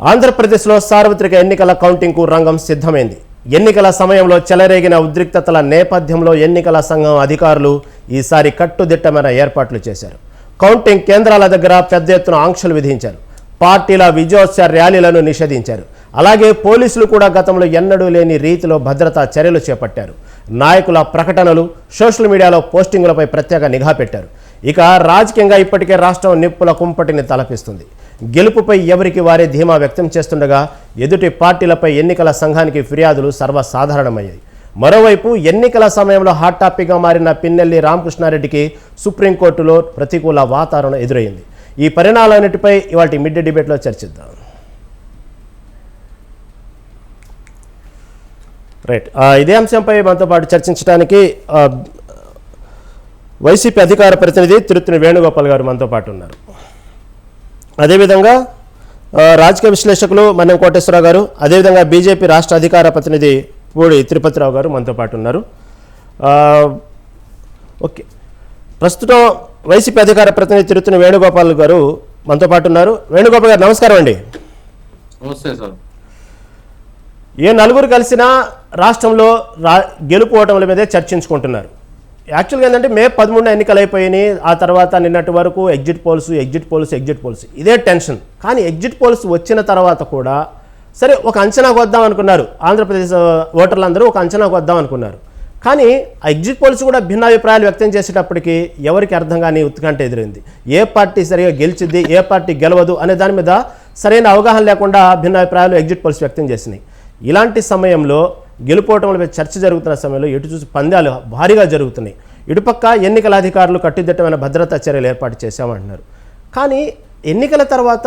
ఆంధ్రప్రదేశ్లో సార్వత్రిక ఎన్నికల కౌంటింగ్కు రంగం సిద్ధమైంది. ఎన్నికల సమయంలో చెలరేగిన ఉద్రిక్తతల నేపథ్యంలో ఎన్నికల సంఘం అధికారులు ఈసారి కట్టుదిట్టమైన ఏర్పాట్లు చేశారు. కౌంటింగ్ కేంద్రాల దగ్గర పెద్ద ఎత్తున ఆంక్షలు విధించారు. పార్టీల విజయోత్సవ ర్యాలీలను నిషేధించారు. అలాగే పోలీసులు కూడా గతంలో ఎన్నడూ లేని రీతిలో భద్రతా చర్యలు చేపట్టారు. నాయకుల ప్రకటనలు, సోషల్ మీడియాలో పోస్టింగులపై ప్రత్యేక నిఘా పెట్టారు. ఇక రాజకీయంగా ఇప్పటికే రాష్ట్రం నిప్పుల కుంపటిని తలపిస్తుంది. గెలుపుపై ఎవరికి వారే ధీమా వ్యక్తం చేస్తుండగా ఎదుటి పార్టీలపై ఎన్నికల సంఘానికి ఫిర్యాదులు సర్వసాధారణమయ్యాయి. మరోవైపు ఎన్నికల సమయంలో హాట్ టాపిక్గా మారిన పిన్నెల్లి రామకృష్ణారెడ్డికి సుప్రీంకోర్టులో ప్రతికూల వాతావరణం ఎదురైంది. ఈ పరిణామాలన్నిటిపై ఇవాళ మిడ్ డే డిబేట్లో చర్చిద్దాం. రైట్, ఇదే అంశంపై మనతో పాటు చర్చించడానికి వైసీపీ అధికార ప్రతినిధి తిరుత్తని వేణుగోపాల్ గారు మనతో పాటు ఉన్నారు. అదేవిధంగా రాజకీయ విశ్లేషకులు మన్నెం కోటేశ్వరరావు గారు, అదేవిధంగా బీజేపీ రాష్ట్ర అధికార ప్రతినిధి పూడి తిరుపతిరావు గారు మనతో పాటు ఉన్నారు. ఓకే, ప్రస్తుతం వైసీపీ అధికార ప్రతినిధి తిరుత్తని వేణుగోపాల్ గారు మనతో పాటు ఉన్నారు. వేణుగోపాల్ గారు నమస్కారం అండి. నమస్తే సార్. ఏ నలుగురు కలిసినా రాష్ట్రంలో గెలుపు ఓటముల మీదే చర్చించుకుంటున్నారు. యాక్చువల్గా ఏంటంటే మే 13 ఎన్నికలు అయిపోయినాయి. ఆ తర్వాత నిన్నటి వరకు ఎగ్జిట్ పోల్స్ ఇదే టెన్షన్. కానీ ఎగ్జిట్ పోల్స్ వచ్చిన తర్వాత కూడా సరే ఒక అంచనాకు వద్దాం అనుకున్నారు. ఆంధ్రప్రదేశ్ ఓటర్లందరూ ఒక అంచనాకు వద్దాం అనుకున్నారు. కానీ ఆ ఎగ్జిట్ పోల్స్ కూడా భిన్నాభిప్రాయాలు వ్యక్తం చేసేటప్పటికి ఎవరికి అర్థం కాని ఉత్కంఠ ఎదురైంది. ఏ పార్టీ సరిగా గెలిచిద్ది, ఏ పార్టీ గెలవదు అనే దాని మీద సరైన అవగాహన లేకుండా భిన్నాభిప్రాయాలు ఎగ్జిట్ పోల్స్ వ్యక్తం చేసినాయి. ఇలాంటి సమయంలో గెలుపోవటంపై చర్చ జరుగుతున్న సమయంలో ఎటు చూసి పందాలు భారీగా జరుగుతున్నాయి. ఇటుపక్క ఎన్నికల అధికారులు కట్టుదిట్టమైన భద్రతా చర్యలు ఏర్పాటు చేశామంటున్నారు. కానీ ఎన్నికల తర్వాత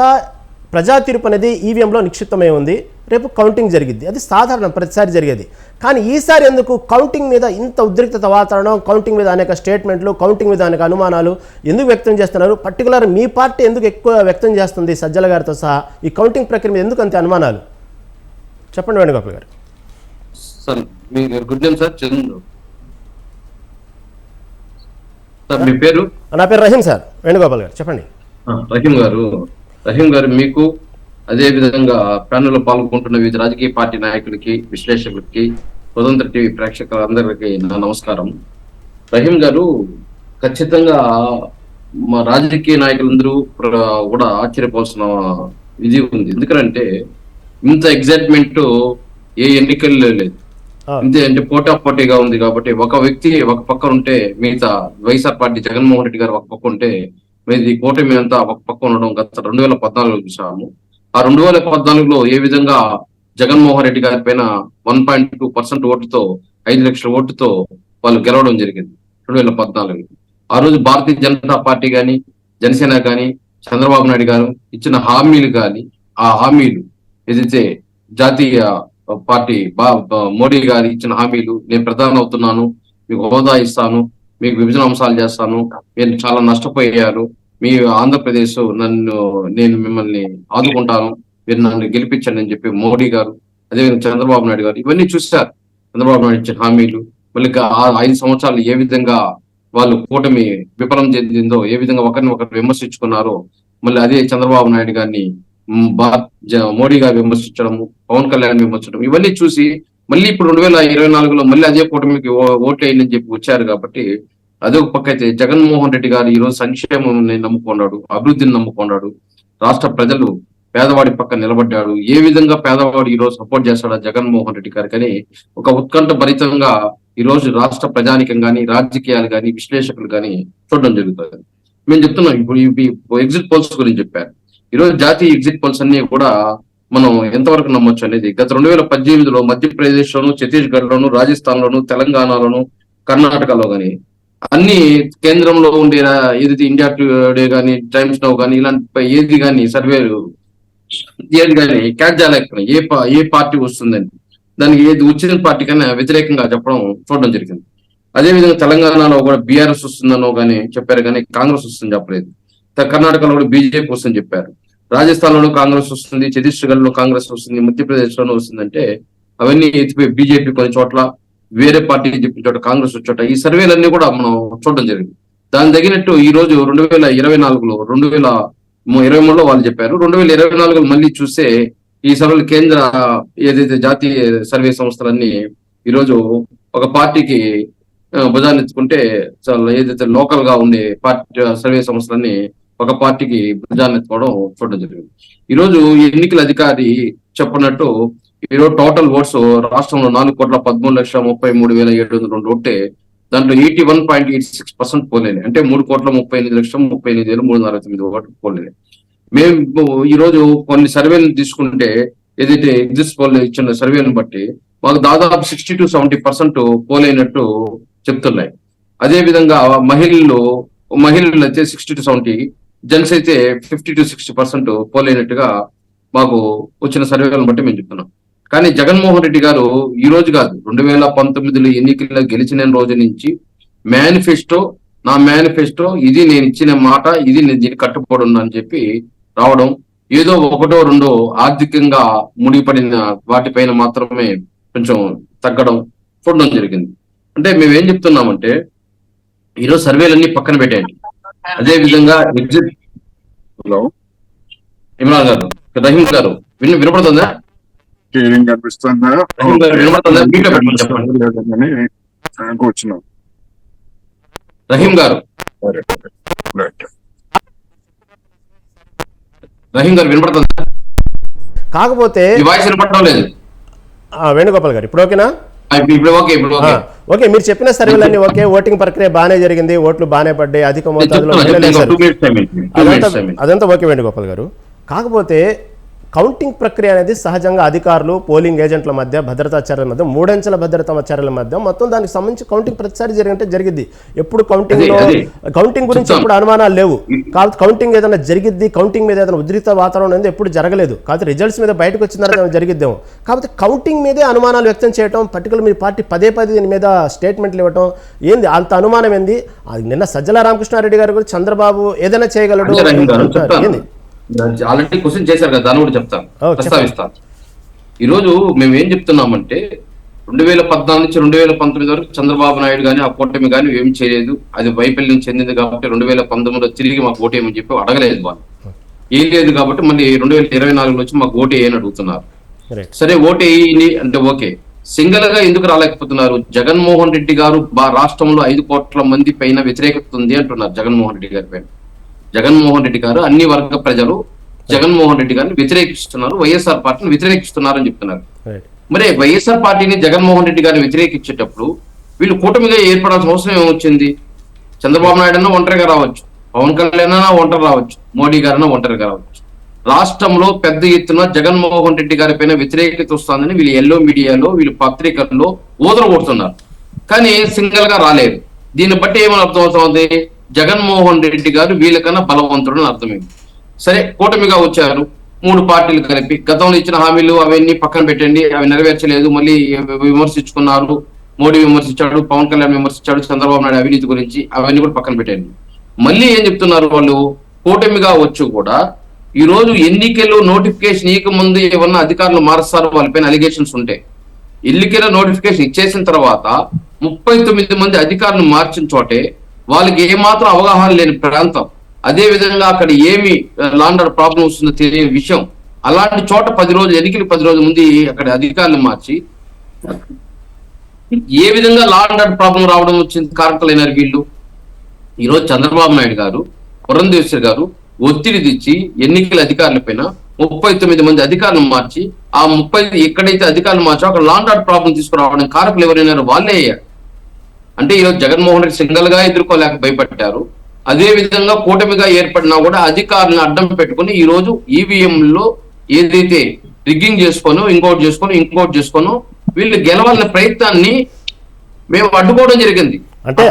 ప్రజా తీర్పు అనేది ఈవీఎంలో నిక్షిప్తమై ఉంది. రేపు కౌంటింగ్ జరిగిద్ది. అది సాధారణం, ప్రతిసారి జరిగేది. కానీ ఈసారి ఎందుకు కౌంటింగ్ మీద ఇంత ఉద్రిక్తత వాతావరణం, కౌంటింగ్ మీద అనేక స్టేట్మెంట్లు, కౌంటింగ్ మీద అనేక అనుమానాలు ఎందుకు వ్యక్తం చేస్తున్నారు? పర్టికులర్ మీ పార్టీ ఎందుకు ఎక్కువ వ్యక్తం చేస్తుంది? సజ్జల గారితో సహా ఈ కౌంటింగ్ ప్రక్రియ మీద ఎందుకు అంతే అనుమానాలు? చెప్పండి వేణుగోపాల్ గారు. సార్ మీ గుడ్ నేమ్ సార్? చంద్ర సార్ మీ పేరు? నా పేరు రహీం సార్. వేణుగోపాల్ గారు చెప్పండి. రహీం గారు మీకు అదే విధంగా ప్యానెల్లో పాల్గొంటున్న వివిధ రాజకీయ పార్టీ నాయకులకి, విశ్లేషకులకి, స్వతంత్ర టీవీ ప్రేక్షకులందరికీ నా నమస్కారం. రహీం గారు, ఖచ్చితంగా మా రాజకీయ నాయకులందరూ కూడా ఆశ్చర్యపోవాల్సిన ఇది ఉంది. ఎందుకంటే ఇంత ఎగ్జైట్మెంట్ ఏ ఎన్నికల్లో లేదు. ఇంతే అంటే పోటాపోటీగా ఉంది. కాబట్టి ఒక వ్యక్తి ఒక పక్క ఉంటే మిగతా వైఎస్ఆర్ పార్టీ జగన్మోహన్ రెడ్డి గారు ఒక పక్క ఉంటే మీది కూటమి అంతా ఒక పక్క ఉండడం గత 2014 చూసాము. ఆ 2014లో ఏ విధంగా జగన్మోహన్ రెడ్డి గారి పైన 1.2% ఓటుతో 5 లక్షల ఓటుతో వాళ్ళు గెలవడం జరిగింది 2014. ఆ రోజు భారతీయ జనతా పార్టీ కానీ, జనసేన కానీ, చంద్రబాబు నాయుడు గారు ఇచ్చిన హామీలు కానీ, ఆ హామీలు ఏదైతే జాతీయ పార్టీ మోడీ గారు ఇచ్చిన హామీలు, నేను ప్రధాని అవుతున్నాను, మీకు హోదా ఇస్తాను, మీకు విభజన అంశాలు చేస్తాను, మీరు చాలా నష్టపోయారు, మీ ఆంధ్రప్రదేశ్ నేను మిమ్మల్ని ఆదుకుంటాను, మీరు నన్ను గెలిపించండి అని చెప్పి మోడీ గారు, అదేవిధంగా చంద్రబాబు నాయుడు గారు ఇవన్నీ చూశారు. చంద్రబాబు నాయుడు ఇచ్చిన హామీలు, మళ్ళీ 5 సంవత్సరాలు ఏ విధంగా వాళ్ళు కూటమి విఫలం చెందిందో, ఏ విధంగా ఒకరిని ఒకరు విమర్శించుకున్నారో, మళ్ళీ అదే చంద్రబాబు నాయుడు గారిని మోడీ గారు విమర్శించడము, పవన్ కళ్యాణ్ విమర్శించడం, ఇవన్నీ చూసి మళ్ళీ ఇప్పుడు 2024లో మళ్ళీ అదే కూటమికి ఓట్లు వేయని చెప్పి వచ్చారు. కాబట్టి అదే ఒక పక్క అయితే జగన్మోహన్ రెడ్డి గారు ఈరోజు సంక్షేమం నమ్ముకున్నాడు, అభివృద్ధిని నమ్ముకున్నాడు, రాష్ట్ర ప్రజలు పేదవాడి పక్క నిలబడ్డాడు. ఏ విధంగా పేదవాడు ఈ రోజు సపోర్ట్ చేస్తాడా జగన్మోహన్ రెడ్డి గారు కానీ ఒక ఉత్కంఠ భరితంగా ఈ రోజు రాష్ట్ర ప్రజానికం కానీ, రాజకీయాలు కానీ, విశ్లేషకులు కానీ చూడడం జరుగుతుంది. మేము చెప్తున్నాం ఇప్పుడు ఎగ్జిట్ పోల్స్ గురించి చెప్పారు. ఈరోజు జాతీయ ఎగ్జిట్ పోల్స్ అన్ని కూడా మనం ఎంతవరకు నమ్మొచ్చు అనేది గత 2018లో మధ్యప్రదేశ్ లోను, ఛత్తీస్గఢ్ లోను, రాజస్థాన్ లోను, తెలంగాణలోను, కర్ణాటకలో కానీ అన్ని కేంద్రంలో ఉండే ఏదైతే ఇండియా టుడే కానీ, టైమ్స్ నౌ కానీ ఇలాంటి ఏది కానీ సర్వేలు ఏది కానీ క్యాచ్ చేయలేకపోయినా ఏ పార్టీ వస్తుందని దానికి ఏది వచ్చిన పార్టీ కన్నా వ్యతిరేకంగా చెప్పడం చూడడం జరిగింది. అదేవిధంగా తెలంగాణలో కూడా బీఆర్ఎస్ వస్తుందనో కానీ చెప్పారు, కానీ కాంగ్రెస్ వస్తుందని చెప్పలేదు. కర్ణాటకలో కూడా బీజేపీ వస్తుందని చెప్పారు. రాజస్థాన్ లోనూ కాంగ్రెస్ వస్తుంది, ఛత్తీస్గఢ్ లో కాంగ్రెస్ వస్తుంది, మధ్యప్రదేశ్ లోనూ వస్తుందంటే అవన్నీ ఎత్తిపోయి బీజేపీ కొన్ని చోట్ల, వేరే పార్టీ చెప్పిన చోట కాంగ్రెస్ వచ్చే చోట ఈ సర్వేలన్నీ కూడా మనం చూడడం జరిగింది. దాని తగినట్టు ఈ రోజు 2024లో 2023లో వాళ్ళు చెప్పారు. 2024 మళ్ళీ చూస్తే ఈ సర్వేలు కేంద్ర ఏదైతే జాతీయ సర్వే సంస్థలన్నీ ఈరోజు ఒక పార్టీకి భుజాన్ని ఎత్తుకుంటే చాలా ఏదైతే లోకల్ గా ఉండే పార్టీ సర్వే సంస్థలన్నీ ఒక పార్టీకి భుజాన్ని ఎత్తుకోవడం చూడడం జరిగింది. ఈరోజు ఎన్నికల అధికారి చెప్పినట్టు ఈరోజు టోటల్ ఓట్స్ రాష్ట్రంలో 4,13,33,702 ఉంటే దాంట్లో 81.86% పోలేదు. అంటే 3,38,38,349 ఓట్లు పోలేదు. మేము ఈ రోజు కొన్ని సర్వేలు తీసుకుంటే ఏదైతే ఎగ్జిస్ట్ పోల్ ఇచ్చిన సర్వేలను బట్టి మాకు దాదాపు 60 to 70% పోలైనట్టు చెప్తున్నాయి. అదే విధంగా మహిళలు అయితే 60 to 70, జెంట్స్ అయితే 50 to 60% పోలైనట్టుగా మాకు వచ్చిన సర్వేలను బట్టి మేము చెప్తున్నాం. కానీ జగన్మోహన్ రెడ్డి గారు ఈ రోజు కాదు, 2019 ఎన్నికల్లో గెలిచిన రోజు నుంచి నా మేనిఫెస్టో ఇది, నేను ఇచ్చిన మాట ఇది, నేను దీన్ని కట్టుబడి ఉన్నా అని చెప్పి రావడం, ఏదో ఒకటో రెండో ఆర్థికంగా ముడిపడిన వాటిపైన మాత్రమే కొంచెం తగ్గడం చూడడం జరిగింది. అంటే మేము ఏం చెప్తున్నామంటే ఈరోజు సర్వేలన్నీ పక్కన పెట్టేయండి. అదే విధంగా ఎగ్జిట్ ఇమ్రాన్ గారు, రహీం గారు వినపడుతుందా? కనిపిస్తుందా? కూర్చున్నాం. రహీం గారు వినపడుతుందా? కాకపోతే ఈ వాయిస్ వినపడడం లేదు. వేణుగోపాల్ గారు ఇప్పుడు ఓకేనా? ఇప్పుడు ఓకే. ఓకే, మీరు చెప్పిన సర్వేలన్నీ ఓకే, ఓటింగ్ ప్రక్రియ బాగానే జరిగింది, ఓట్లు బాగానే పడ్డాయి, అధిక మోతాదులో అదంతా ఓకే వేణుగోపాల్ గారు. కాకపోతే కౌంటింగ్ ప్రక్రియ అనేది సహజంగా అధికారులు, పోలింగ్ ఏజెంట్ల మధ్య, భద్రతా చర్యల మధ్య, 3 అంచెల భద్రతా చర్యల మధ్య మొత్తం దానికి సంబంధించి కౌంటింగ్ ప్రతిసారి జరిగింది. ఎప్పుడు కౌంటింగ్ గురించి ఎప్పుడు అనుమానాలు లేవు. కాబట్టి కౌంటింగ్ ఏదైనా జరిగిద్ది, కౌంటింగ్ మీద ఏదైనా ఉద్రిక్త వాతావరణం అనేది ఎప్పుడు జరగలేదు. కాబట్టి రిజల్ట్స్ మీద బయటకు వచ్చిన తర్వాత జరిగిద్దాము. కాబట్టి కౌంటింగ్ మీదే అనుమానాలు వ్యక్తం చేయడం, పర్టికులర్ మీ పార్టీ పదే దీని మీద స్టేట్మెంట్లు ఇవ్వడం ఏంది అంత అనుమానం ఏంది? అది నిన్న సజ్జల రామకృష్ణారెడ్డి గారు కూడా చంద్రబాబు ఏదైనా చేయగలడు ఏంది? ఆల్రెడీ క్వశ్చన్ చేశారు కదా, దాన్ని కూడా చెప్తాను, ప్రస్తావిస్తాను. ఈ రోజు మేము ఏం చెప్తున్నామంటే 2014 నుంచి 2019 వరకు చంద్రబాబు నాయుడు గానీ ఆ కూటమి కానీ ఏం చేయలేదు. అది వైఫల్యం చెందింది కాబట్టి 2019లో తిరిగి మాకు ఓటు ఏమని చెప్పి అడగలేదు. వాళ్ళు ఏం లేదు కాబట్టి మళ్ళీ 2024 వచ్చి మాకు ఓటు వేయని అడుగుతున్నారు. సరే ఓటు వేయని అంటే ఓకే, సింగిల్ గా ఎందుకు రాలేకపోతున్నారు? జగన్మోహన్ రెడ్డి గారు రాష్ట్రంలో 5 కోట్ల మంది పైన వ్యతిరేకత ఉంది అంటున్నారు జగన్మోహన్ రెడ్డి గారి పైన. జగన్మోహన్ రెడ్డి గారు అన్ని వర్గ ప్రజలు జగన్మోహన్ రెడ్డి గారిని వ్యతిరేకిస్తున్నారు, వైఎస్ఆర్ పార్టీని వ్యతిరేకిస్తున్నారు అని చెప్తున్నారు. మరి వైఎస్ఆర్ పార్టీని జగన్మోహన్ రెడ్డి గారిని వ్యతిరేకించేటప్పుడు వీళ్ళు కూటమిగా ఏర్పడాల్సిన అవసరం ఏమొచ్చింది? చంద్రబాబు నాయుడు అన్నా ఒంటరిగా రావచ్చు, పవన్ కళ్యాణ్ అన్నా ఒంటరి రావచ్చు, మోడీ గారన్నా ఒంటరిగా రావచ్చు. రాష్ట్రంలో పెద్ద ఎత్తున జగన్మోహన్ రెడ్డి గారి పైన వ్యతిరేకత వస్తుందని వీళ్ళు ఎల్లో మీడియాలో, వీళ్ళు పత్రికల్లో ఊదర కొడుతున్నారు. కానీ సింగిల్ గా రాలేదు. దీన్ని బట్టి ఏమని అర్థం అవుతుంది? జగన్మోహన్ రెడ్డి గారు వీళ్ళకన్నా బలవంతుడు అని అర్థమైంది. సరే కూటమిగా వచ్చారు 3 పార్టీలు కలిపి, గతంలో ఇచ్చిన హామీలు అవన్నీ పక్కన పెట్టండి, అవి నెరవేర్చలేదు, మళ్ళీ విమర్శించుకున్నారు. మోడీ విమర్శించాడు, పవన్ కళ్యాణ్ విమర్శించాడు, చంద్రబాబు నాయుడు అవినీతి గురించి, అవన్నీ కూడా పక్కన పెట్టండి. మళ్ళీ ఏం చెప్తున్నారు వాళ్ళు? కూటమిగా వచ్చు కూడా ఈ రోజు ఎన్నికల్లో నోటిఫికేషన్ ఇక ముందు ఏమన్నా అధికారులు మారుస్తారు, వాళ్ళపైన అలిగేషన్స్ ఉంటాయి. ఎన్నికల నోటిఫికేషన్ ఇచ్చేసిన తర్వాత 39 మంది అధికారులు మార్చిన చోటే వాళ్ళకి ఏమాత్రం అవగాహన లేని ప్రాంతం, అదే విధంగా అక్కడ ఏమి లాండర్ ప్రాబ్లం వస్తుందో తెలియని విషయం, అలాంటి చోట 10 రోజులు ఎన్నికలు 10 రోజుల ముందు అక్కడ అధికారులు మార్చి ఏ విధంగా లాండర్ ప్రాబ్లం రావడం వచ్చింది కారకులైనారు వీళ్ళు. ఈరోజు చంద్రబాబు నాయుడు గారు, పురంధేశ్వర్ గారు ఒత్తిడి తెచ్చి ఎన్నికల అధికారుల పైన 39 మంది అధికారులను మార్చి ఆ 30 ఎక్కడైతే అధికారులు మార్చో అక్కడ లాండర్ ప్రాబ్లం తీసుకురావడం కారకులు ఎవరైనా వాళ్ళే అయ్యారు. అంటే ఈరోజు జగన్మోహన్ రెడ్డి సింగిల్ గా ఎదుర్కోలేక భయపడ్డారు. అదే విధంగా కూటమిగా ఏర్పడినా కూడా అధికారులను అడ్డం పెట్టుకుని ఈ రోజు ఈవీఎంలో ఏదైతే రిగ్గింగ్ ఇంకోటి చేసుకోను వీళ్ళు గెలవాలనే ప్రయత్నాన్ని మేము అడ్డుకోవడం జరిగింది. అంటే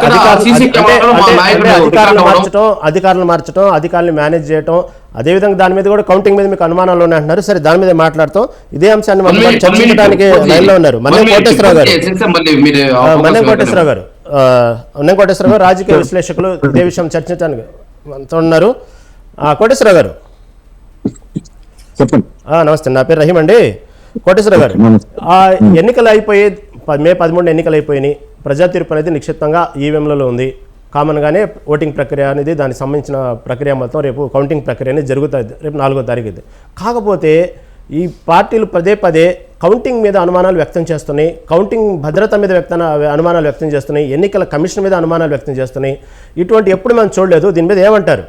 అధికారులను మార్చడం, అధికారులను మేనేజ్ చేయటం, అదేవిధంగా దాని మీద కూడా కౌంటింగ్ మీద మీకు అనుమానాలు ఉన్నాయంటున్నారు. సరే, దాని మీద మాట్లాడతాం. ఇదే అంశాన్ని చర్చించడానికి లైన్లో ఉన్నారు మన్యం కోటేశ్వరరావు గారు, రాజకీయ విశ్లేషకులు, ఇదే విషయం చర్చించడానికి ఉన్నారు. కోటేశ్వరరావు గారు నమస్తే, నా పేరు రహీం అండి. కోటేశ్వరరావు గారు, ఎన్నికలు అయిపోయి మే 13 ఎన్నికలు అయిపోయినాయి. ప్రజా తీర్పు అనేది నిక్షిప్తంగా ఈవీఎంలలో ఉంది. కామన్గానే ఓటింగ్ ప్రక్రియ అనేది దానికి సంబంధించిన ప్రక్రియ మొత్తం రేపు కౌంటింగ్ ప్రక్రియ అనేది జరుగుతుంది, రేపు 4వ తారీఖు. కాకపోతే ఈ పార్టీలు పదే పదే కౌంటింగ్ మీద అనుమానాలు వ్యక్తం చేస్తున్నాయి, కౌంటింగ్ భద్రత మీద అనుమానాలు వ్యక్తం చేస్తున్నాయి, ఎన్నికల కమిషన్ మీద అనుమానాలు వ్యక్తం చేస్తున్నాయి. ఇటువంటి ఎప్పుడు మనం చూడలేదు. దీని మీద ఏమంటారు?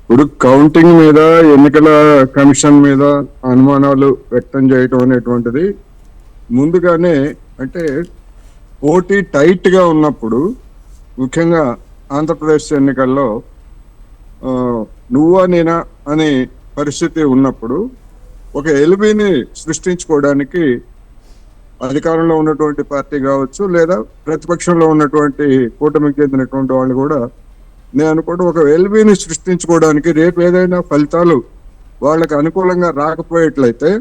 ఇప్పుడు కౌంటింగ్ మీద, ఎన్నికల కమిషన్ మీద అనుమానాలు వ్యక్తం చేయటం అనేటువంటిది ముందుగానే, అంటే పోటీ టైట్ గా ఉన్నప్పుడు, ముఖ్యంగా ఆంధ్రప్రదేశ్ ఎన్నికల్లో నువ్వా నేనా అనే పరిస్థితి ఉన్నప్పుడు ఒక ఎలిబిని సృష్టించుకోవడానికి అధికారంలో ఉన్నటువంటి పార్టీ కావచ్చు, లేదా ప్రతిపక్షంలో ఉన్నటువంటి కూటమికి చెందినటువంటి వాళ్ళు కూడా, నేను అనుకోవడం ఒక ఎలిబిని సృష్టించుకోవడానికి రేపు ఏదైనా ఫలితాలు వాళ్ళకి అనుకూలంగా రాకపోయేట్లయితే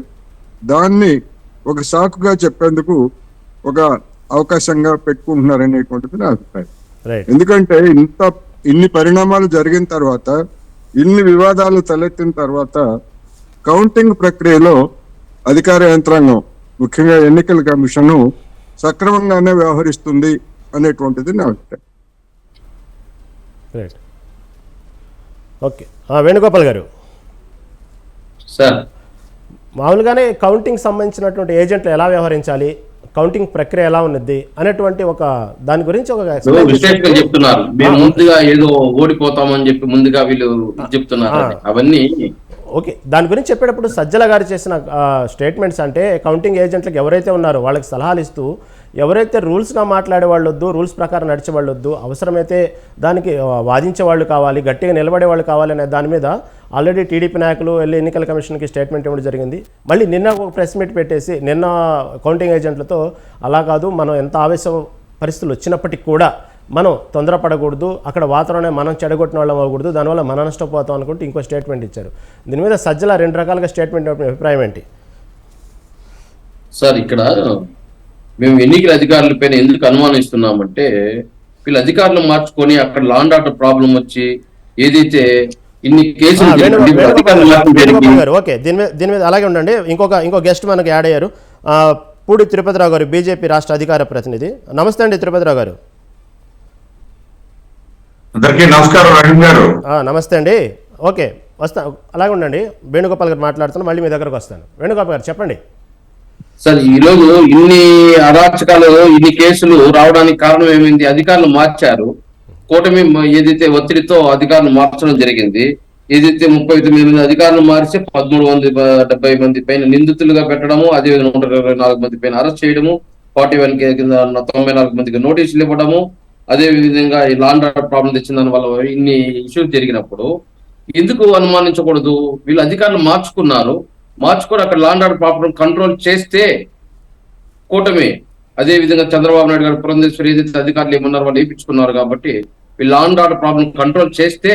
దాన్ని ఒక సాకుగా చెప్పేందుకు ఒక అవకాశంగా పెట్టుకుంటున్నారనేటువంటిది నా అభిప్రాయం. ఎందుకంటే ఇన్ని పరిణామాలు జరిగిన తర్వాత, ఇన్ని వివాదాలు తలెత్తిన తర్వాత కౌంటింగ్ ప్రక్రియలో అధికార యంత్రాంగం, ముఖ్యంగా ఎన్నికల కమిషన్ సక్రమంగానే వ్యవహరిస్తుంది అనేటువంటిది నా అభిప్రాయం. ఓకే, వేణుగోపాల్ గారు, సార్ మామూలుగానే కౌంటింగ్ సంబంధించినటువంటి ఏజెంట్లు ఎలా వ్యవహరించాలి, కౌంటింగ్ ప్రక్రియ ఎలా ఉన్నది అనేటువంటి ఒక దాని గురించి ఒక విశ్లేషణ చెప్తున్నారు. మేము ముందుగా ఏదో ఓడిపోతామని చెప్పి ముందుగా వీళ్ళు చెప్తున్నారు అవన్నీ. ఓకే, దాని గురించి చెప్పేటప్పుడు సజ్జల గారు చేసిన స్టేట్మెంట్స్ అంటే కౌంటింగ్ ఏజెంట్లకు ఎవరైతే ఉన్నారో వాళ్ళకి సలహాలు ఇస్తూ, ఎవరైతే రూల్స్గా మాట్లాడే వాళ్ళు వద్దు, రూల్స్ ప్రకారం నడిచే వాళ్ళు వద్దు, అవసరమైతే దానికి వాదించే వాళ్ళు కావాలి, గట్టిగా నిలబడే వాళ్ళు కావాలి అనే దాని మీద ఆల్రెడీ టీడీపీ నాయకులు వెళ్ళి ఎన్నికల కమిషన్కి స్టేట్మెంట్ ఇవ్వడం జరిగింది. మళ్ళీ నిన్న ఒక ప్రెస్ మీట్ పెట్టేసి నిన్న కౌంటింగ్ ఏజెంట్లతో అలా కాదు, మనం ఎంత ఆవేశ పరిస్థితులు వచ్చినప్పటికీ కూడా మనం తొందరపడకూడదు, అక్కడ వాతావరణం మనం చెడగొట్టిన వాళ్ళం అవ్వకూడదు, దానివల్ల మనం నష్టపోతాం అనుకుంటే ఇంకో స్టేట్మెంట్ ఇచ్చారు. దీని మీద సజ్జల రెండు రకాలుగా స్టేట్మెంట్ అభిప్రాయం ఏంటి సార్? ఇక్కడ మేము ఎన్నికల అధికారుల పైన ఎందుకు అనుమానిస్తున్నామంటే, వీళ్ళు అధికారులు మార్చుకొని అక్కడ లా అండ్ ఆర్డర్ ప్రాబ్లం వచ్చి ఏదైతే ఇన్ని కేసులు ఓకే, దీని మీద అలాగే ఉండండి. ఇంకో గెస్ట్ మనకు యాడ్ అయ్యారు, పూడి తిరుపతిరావు గారు, బీజేపీ రాష్ట్ర అధికార ప్రతినిధి. నమస్తే అండి తిరుపతిరావు గారు. అందరికీ నమస్కారం రవీంద్ర గారు. నమస్తే అండి. ఓకే, అలాగే ఉండండి. వేణుగోపాల్ గారు మాట్లాడుతున్నాను, మళ్ళీ మీ దగ్గరకు వస్తాను. వేణుగోపాల్ గారు చెప్పండి. సార్, ఈరోజు ఇన్ని అరాచకాలు, ఇన్ని కేసులు రావడానికి కారణం ఏమైంది? అధికారులు మార్చారు. కూటమి ఏదైతే ఒత్తిడితో అధికారులు మార్చడం జరిగింది. ఏదైతే 39 మంది అధికారులు మార్చి 1370 మంది పైన నిందితులుగా పెట్టడము, అదేవిధంగా 124 మంది పైన అరెస్ట్ చేయడము, 41 కింద 94 మందికి నోటీసులు ఇవ్వడము, అదే విధంగా ఈ లా అండ్ ఆర్డర్ ప్రాబ్లం తెచ్చిన దాని వల్ల ఇన్ని ఇష్యూస్ జరిగినప్పుడు ఎందుకు అనుమానించకూడదు? వీళ్ళు అధికారులు మార్చుకొని అక్కడ law and order problem control చేస్తే కూటమి, అదే విధంగా చంద్రబాబు నాయుడు గారు పురంధేశ్వరి ఏదైతే అధికారులు ఏమన్నారు వాళ్ళు వేయించుకున్నారు కాబట్టి వీళ్ళు law and order problem control చేస్తే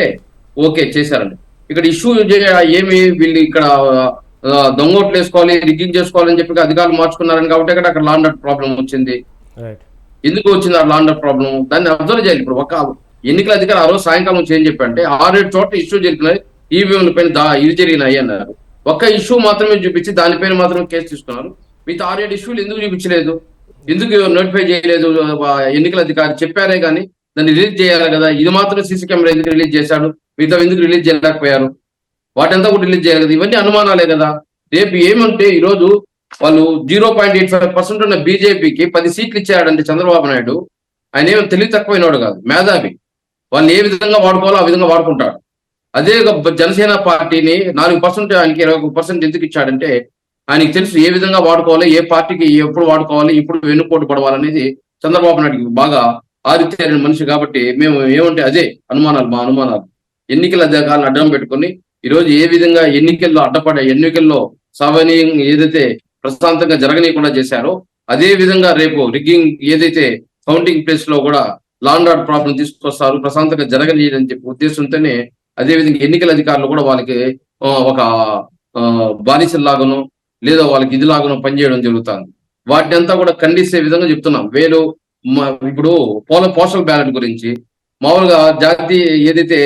ఓకే చేశారండి. ఇక్కడ ఇష్యూ ఏమి, వీళ్ళు ఇక్కడ దొంగోట్లు వేసుకోవాలి, రిగ్గింగ్ చేసుకోవాలని చెప్పి అధికారులు మార్చుకున్నారని కాబట్టి అక్కడ లా అండ్ ఆర్డర్ ప్రాబ్లం వచ్చింది. ఎందుకు వచ్చింది ఆ లా అండ్ ఆర్డర్ ప్రాబ్లం? దాన్ని అబ్జర్వ్ చేయాలి. ఇప్పుడు ఒక ఎన్నికల అధికారి ఆ రోజు సాయంకాలం ఏం చెప్పంటే 6-7 చోట్ల ఇష్యూ జరిగినాయి, ఈవీఎంల పైన ఇది జరిగినాయి అన్నారు. ఒక్క ఇష్యూ మాత్రమే చూపించి దానిపైన మాత్రమే కేసు తీసుకున్నారు. మిగతా 6-7 ఇష్యూలు ఎందుకు చూపించలేదు? ఎందుకు నోటిఫై చేయలేదు? ఎన్నికల అధికారి చెప్పారే కానీ దాన్ని రిలీజ్ చేయాలి కదా. ఇది మాత్రం సీసీ కెమెరా ఎందుకు రిలీజ్ చేశాడు, మిగతా ఎందుకు రిలీజ్ చేయలేకపోయారు? వాటంతా కూడా రిలీజ్ చేయాలి కదా. ఇవన్నీ అనుమానాలే కదా. రేపు ఏమంటే ఈరోజు వాళ్ళు 0.85% ఉన్న బీజేపీకి 10 సీట్లు ఇచ్చాడంటే చంద్రబాబు నాయుడు, ఆయన ఏమో తెలివి తక్కువైనవాడు కాదు, మేధావి. వాళ్ళు ఏ విధంగా వాడుకోవాలో ఆ విధంగా వాడుకుంటాడు. అదే జనసేన పార్టీని 4%, ఆయనకి 21% ఎందుకు ఇచ్చాడంటే ఆయనకి తెలుసు ఏ విధంగా వాడుకోవాలి, ఏ పార్టీకి ఎప్పుడు వాడుకోవాలి, ఇప్పుడు వెన్నుపోటు పడవాలనేది చంద్రబాబు నాయుడుకి బాగా ఆదిత్యమైన మనిషి. కాబట్టి మేము ఏమంటే అదే మా అనుమానాలు ఎన్నికల అధికారులను అడ్డం పెట్టుకుని ఈరోజు ఏ విధంగా ఎన్నికల్లో సవనీయం ఏదైతే ప్రశాంతంగా జరగనీయకుండా చేశారో అదే విధంగా రేపు రిగ్గింగ్ ఏదైతే కౌంటింగ్ ప్లేస్ లో కూడా లా అండ్ ఆర్డర్ ప్రాబ్లం తీసుకొస్తారు, ప్రశాంతంగా జరగనీయదని చెప్పి ఉద్దేశంతోనే అదే విధంగా ఎన్నికల అధికారులు కూడా వాళ్ళకి ఒక బానిసల్లాగానో లేదా వాళ్ళకి ఇదిలాగానో పనిచేయడం జరుగుతుంది. వాటిని అంతా కూడా ఖండిస్తే విధంగా చెప్తున్నాం. ఇప్పుడు పోస్టల్ బ్యాలెట్ గురించి మామూలుగా జాతీయ ఏదైతే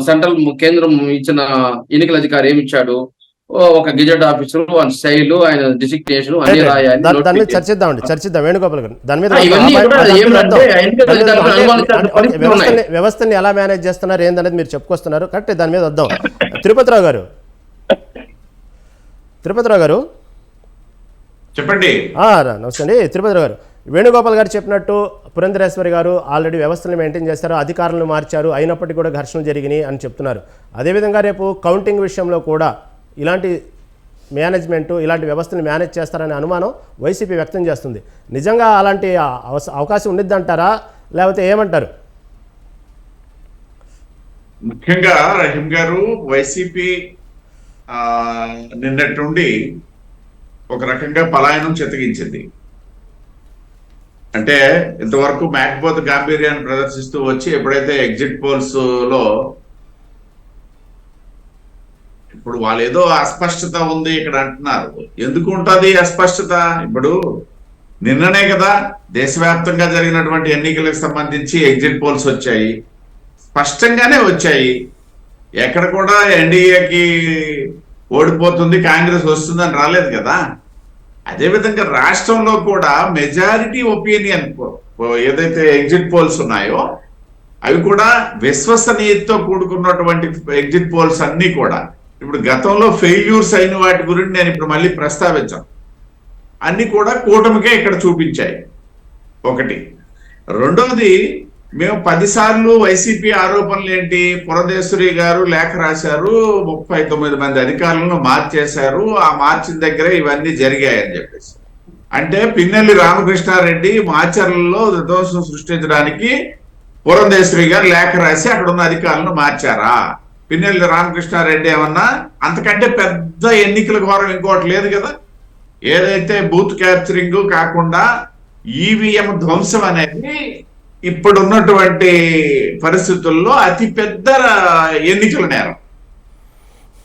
సెంట్రల్ కేంద్రం ఇచ్చిన ఎన్నికల అధికారి ఏమి ఇచ్చాడు, ఒక గెజెట్ ఆఫీసర్ ఆయన స్టైల్, ఆయన డిసిగ్నేషన్ అన్ని రాయాలి. చర్చిద్దాం వేణుగోపాల్ గారు. దాని మీద వ్యవస్థని ఎలా మేనేజ్ చేస్తున్నారు ఏందనేది మీరు చెప్పుకొస్తున్నారు, కరెక్ట్. దాని మీద వద్దాం. తిరుపతిరావు గారు, తిరుపతిరావు గారు. చెప్పండి. నమస్తే అండి. తిరుపతిరావు గారు, వేణుగోపాల్ గారు చెప్పినట్టు పురంధరేశ్వరి గారు ఆల్రెడీ వ్యవస్థను మెయింటైన్ చేస్తారు, అధికారులను మార్చారు, అయినప్పటికీ కూడా ఘర్షణలు జరిగినాయి అని చెప్తున్నారు. అదేవిధంగా రేపు కౌంటింగ్ విషయంలో కూడా ఇలాంటి మేనేజ్మెంట్, ఇలాంటి వ్యవస్థను మేనేజ్ చేస్తారనే అనుమానం వైసీపీ వ్యక్తం చేస్తుంది. నిజంగా అలాంటి అవకాశం ఉండిద్దంటారా, లేకపోతే ఏమంటారు? ముఖ్యంగా రహీం గారు, వైసీపీ నిన్నటి నుండి ఒక రకంగా పలాయనం చిత్తగించింది. అంటే ఇంతవరకు మేకపోతు గాంభీర్యాన్ని ప్రదర్శిస్తూ వచ్చి ఎప్పుడైతే ఎగ్జిట్ పోల్స్ లో ఇప్పుడు వాళ్ళు ఏదో అస్పష్టత ఉంది ఇక్కడ అంటున్నారు. ఎందుకు ఉంటుంది అస్పష్టత? ఇప్పుడు నిన్ననే కదా దేశవ్యాప్తంగా జరిగినటువంటి ఎన్నికలకు సంబంధించి ఎగ్జిట్ పోల్స్ వచ్చాయి, స్పష్టంగానే వచ్చాయి. ఎక్కడ కూడా ఎన్డీఏకి ఓడిపోతుంది, కాంగ్రెస్ వస్తుందని రాలేదు కదా. అదేవిధంగా రాష్ట్రంలో కూడా మెజారిటీ ఒపీనియన్ ఏదైతే ఎగ్జిట్ పోల్స్ ఉన్నాయో అవి కూడా విశ్వసనీయతతో కూడుకున్నటువంటి ఎగ్జిట్ పోల్స్ అన్ని కూడా ఇప్పుడు గతంలో ఫెయిల్యూర్స్ అయిన వాటి గురించి నేను ఇప్పుడు మళ్ళీ ప్రస్తావించాను. అన్ని కూడా కూటమికే ఇక్కడ చూపించాయి. ఒకటి. రెండోది, మేము 10 సార్లు వైసీపీ ఆరోపణలు ఏంటి, పురంధేశ్వరి గారు లేఖ రాశారు, 39 మంది అధికారులను మార్చేశారు, ఆ మార్చిన దగ్గరే ఇవన్నీ జరిగాయని చెప్పేసి. అంటే పిన్నెల్లి రామకృష్ణారెడ్డి మాచర్లలో విధ్వంసం సృష్టించడానికి పురంధేశ్వరి గారు లేఖ రాసి అక్కడ ఉన్న అధికారులను మార్చారా? పిన్నెల్లి రామకృష్ణారెడ్డి ఏమన్నా అంతకంటే పెద్ద ఎన్నికల ఘోరం ఇంకోటి లేదు కదా. ఏదైతే బూత్ క్యాప్చరింగ్ కాకుండా ఈవీఎం ధ్వంసం అనేది ఇప్పుడున్నటువంటి పరిస్థితుల్లో అతి పెద్ద ఎన్నికల నేరం.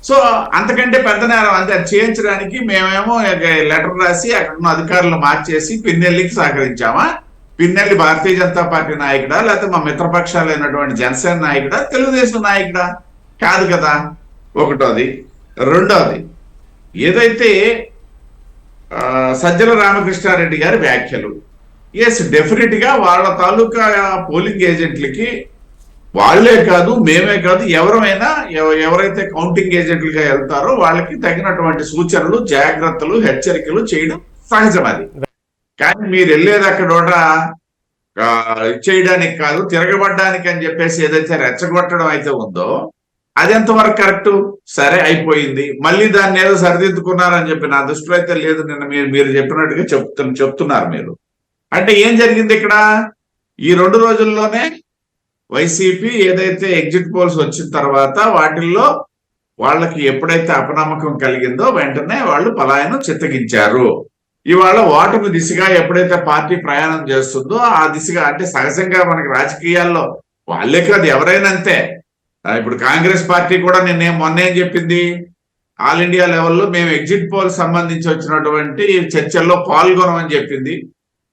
సో అంతకంటే పెద్ద నేరం అంతే చేయించడానికి మేమేమో లెటర్ రాసి అక్కడ ఉన్న అధికారులు మార్చేసి పిన్నెల్లికి సహకరించామా? పిన్నెల్లి భారతీయ జనతా పార్టీ నాయకుడా, లేకపోతే మా మిత్రపక్షాలైనటువంటి జనసేన నాయకుడా, తెలుగుదేశం నాయకుడా? కాదు కదా. ఒకటోది. రెండోది, ఏదైతే సజ్జల రామకృష్ణారెడ్డి గారి వ్యాఖ్యలు, ఎస్ డెఫినెట్ గా వాళ్ళ తాలూకా పోలింగ్ ఏజెంట్లకి వాళ్లే కాదు, మేమే కాదు, ఎవరైతే కౌంటింగ్ ఏజెంట్లుగా వెళ్తారో వాళ్ళకి తగినటువంటి సూచనలు, జాగ్రత్తలు, హెచ్చరికలు చేయడం సహజం. అది కానీ మీరు వెళ్ళేది అక్కడ చేయడానికి కాదు, తిరగబడ్డానికి అని చెప్పేసి ఏదైతే రెచ్చగొట్టడం అయితే ఉందో అది ఎంతవరకు కరెక్ట్? సరే అయిపోయింది, మళ్ళీ దాన్ని ఏదో సరిదిద్దుకున్నారని చెప్పి నా దృష్టిలో అయితే లేదు. నిన్న మీరు చెప్పినట్టుగా చెప్తున్నారు మీరు. అంటే ఏం జరిగింది ఇక్కడ? ఈ 2 రోజుల్లోనే వైసీపీ ఏదైతే ఎగ్జిట్ పోల్స్ వచ్చిన తర్వాత వాటిల్లో వాళ్ళకి ఎప్పుడైతే అపనమ్మకం కలిగిందో వెంటనే వాళ్ళు పలాయనం చిత్తగించారు. ఇవాళ ఓటమి దిశగా ఎప్పుడైతే పార్టీ ప్రయాణం చేస్తుందో ఆ దిశగా, అంటే సహజంగా మనకి రాజకీయాల్లో వాళ్ళే కాదు ఎవరైనా అంతే. ఇప్పుడు కాంగ్రెస్ పార్టీ కూడా మొన్న ఏం చెప్పింది, ఆల్ ఇండియా లెవెల్లో మేము ఎగ్జిట్ పోల్ సంబంధించి వచ్చినటువంటి చర్చల్లో పాల్గొనమని చెప్పింది.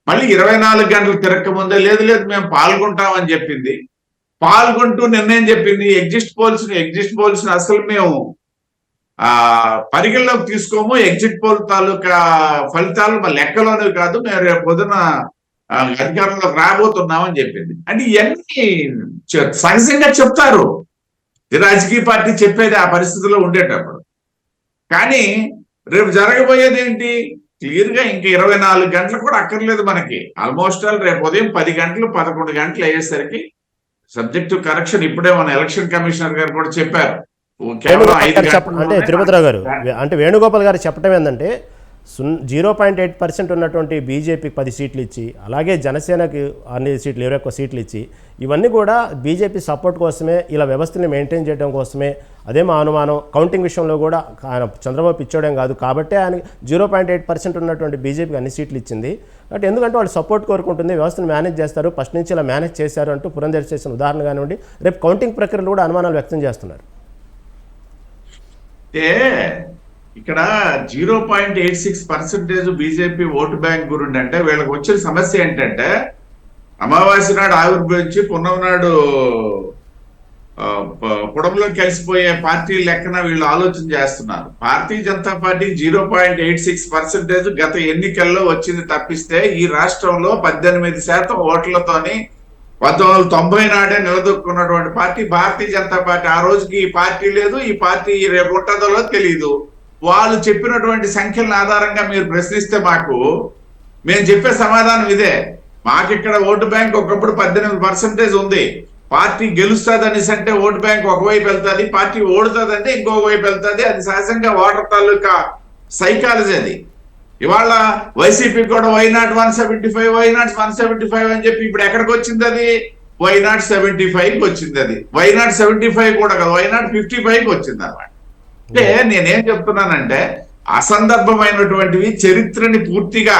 మళ్ళీ 24 గంటలు తిరక్క ముందే లేదు మేము పాల్గొంటామని చెప్పింది. పాల్గొంటూ నిర్ణయం చెప్పింది ఎగ్జిట్ పోల్స్ అసలు మేము పరిగణలోకి తీసుకోము, ఎగ్జిట్ పోల్ తాలూకా ఫలితాలు మా లెక్కలోనే కాదు, మేము రేపు పొద్దున అధికారంలోకి రాబోతున్నామని చెప్పింది. అంటే ఇవన్నీ సహజంగా చెప్తారు, రాజకీయ పార్టీ చెప్పేది ఆ పరిస్థితిలో ఉండేటప్పుడు. కానీ రేపు జరగబోయేది ఏంటి? క్లియర్ గా ఇంకా 24 గంటలు కూడా అక్కర్లేదు మనకి. ఆల్మోస్ట్ ఆల్ రేపు ఉదయం 10 గంటలు 11 గంటలు అయ్యేసరికి సబ్జెక్టు కరెక్షన్ ఇప్పుడే మన ఎలక్షన్ కమిషనర్ గారు కూడా చెప్పారు. అంటే తిరుపతిరావు గారు, అంటే వేణుగోపాల్ గారు చెప్పడం ఏంటంటే 0.8% ఉన్నటువంటి బీజేపీకి 10 సీట్లు ఇచ్చి, అలాగే జనసేనకి అన్ని సీట్లు 21 సీట్లు ఇచ్చి, ఇవన్నీ కూడా బీజేపీ సపోర్ట్ కోసమే, ఇలా వ్యవస్థని మెయింటైన్ చేయడం కోసమే. అదే మా అనుమానం. కౌంటింగ్ విషయంలో కూడా ఆయన చంద్రబాబు ఇచ్చోడం కాదు, కాబట్టే ఆయన 0.8% ఉన్నటువంటి బీజేపీకి అన్ని సీట్లు ఇచ్చింది. అంటే ఎందుకంటే వాళ్ళు సపోర్ట్ కోరుకుంటుంది, వ్యవస్థను మేనేజ్ చేస్తారు, ఫస్ట్ నుంచి ఇలా మేనేజ్ చేశారు అంటూ పురంధేశ్వరి చేసిన ఉదాహరణ కానివ్వండి, రేపు కౌంటింగ్ ప్రక్రియలో కూడా అనుమానాలు వ్యక్తం చేస్తున్నారు. ఇక్కడ 0.86% బీజేపీ ఓటు బ్యాంక్ గురించి అంటే వీళ్ళకి వచ్చిన సమస్య ఏంటంటే అమావాస్య నాడు ఆవిర్భవించి పున్నమ నాడు పొడంలో కలిసిపోయే పార్టీ లెక్కన వీళ్ళు ఆలోచన చేస్తున్నారు. భారతీయ జనతా పార్టీ 0.86% గత ఎన్నికల్లో వచ్చింది తప్పిస్తే ఈ రాష్ట్రంలో 18% ఓట్లతోని 1990 నాడే నిలదొక్కున్నటువంటి పార్టీ భారతీయ జనతా పార్టీ. ఆ రోజుకి ఈ పార్టీ లేదు, ఈ పార్టీ రేపు ఉంటుందో తెలియదు. వాళ్ళు చెప్పినటువంటి సంఖ్యల ఆధారంగా మీరు ప్రశ్నిస్తే మేము చెప్పే సమాధానం ఇదే. మాకు ఇక్కడ ఓటు బ్యాంక్ ఒకప్పుడు 18% ఉంది. పార్టీ గెలుస్తుంది అనేసి అంటే ఓటు బ్యాంక్ ఒకవైపు వెళ్తుంది, పార్టీ ఓడుతుంది అంటే ఇంకొక వైపు వెళ్తుంది. అది సహజంగా ఓటర్ తాలూకా సైకాలజీ అది. ఇవాళ వైసీపీ కూడా వైనాట్ 175 వైనాట్ 175 అని చెప్పి ఇప్పుడు ఎక్కడికి వచ్చింది? అది వైనాట్ 75కి వచ్చింది. అది వైనాట్ 75 కూడా కాదు, వైనాట్ 55కి వచ్చింది అన్నమాట. అంటే నేనేం చెప్తున్నానంటే అసందర్భమైనటువంటివి, చరిత్రని పూర్తిగా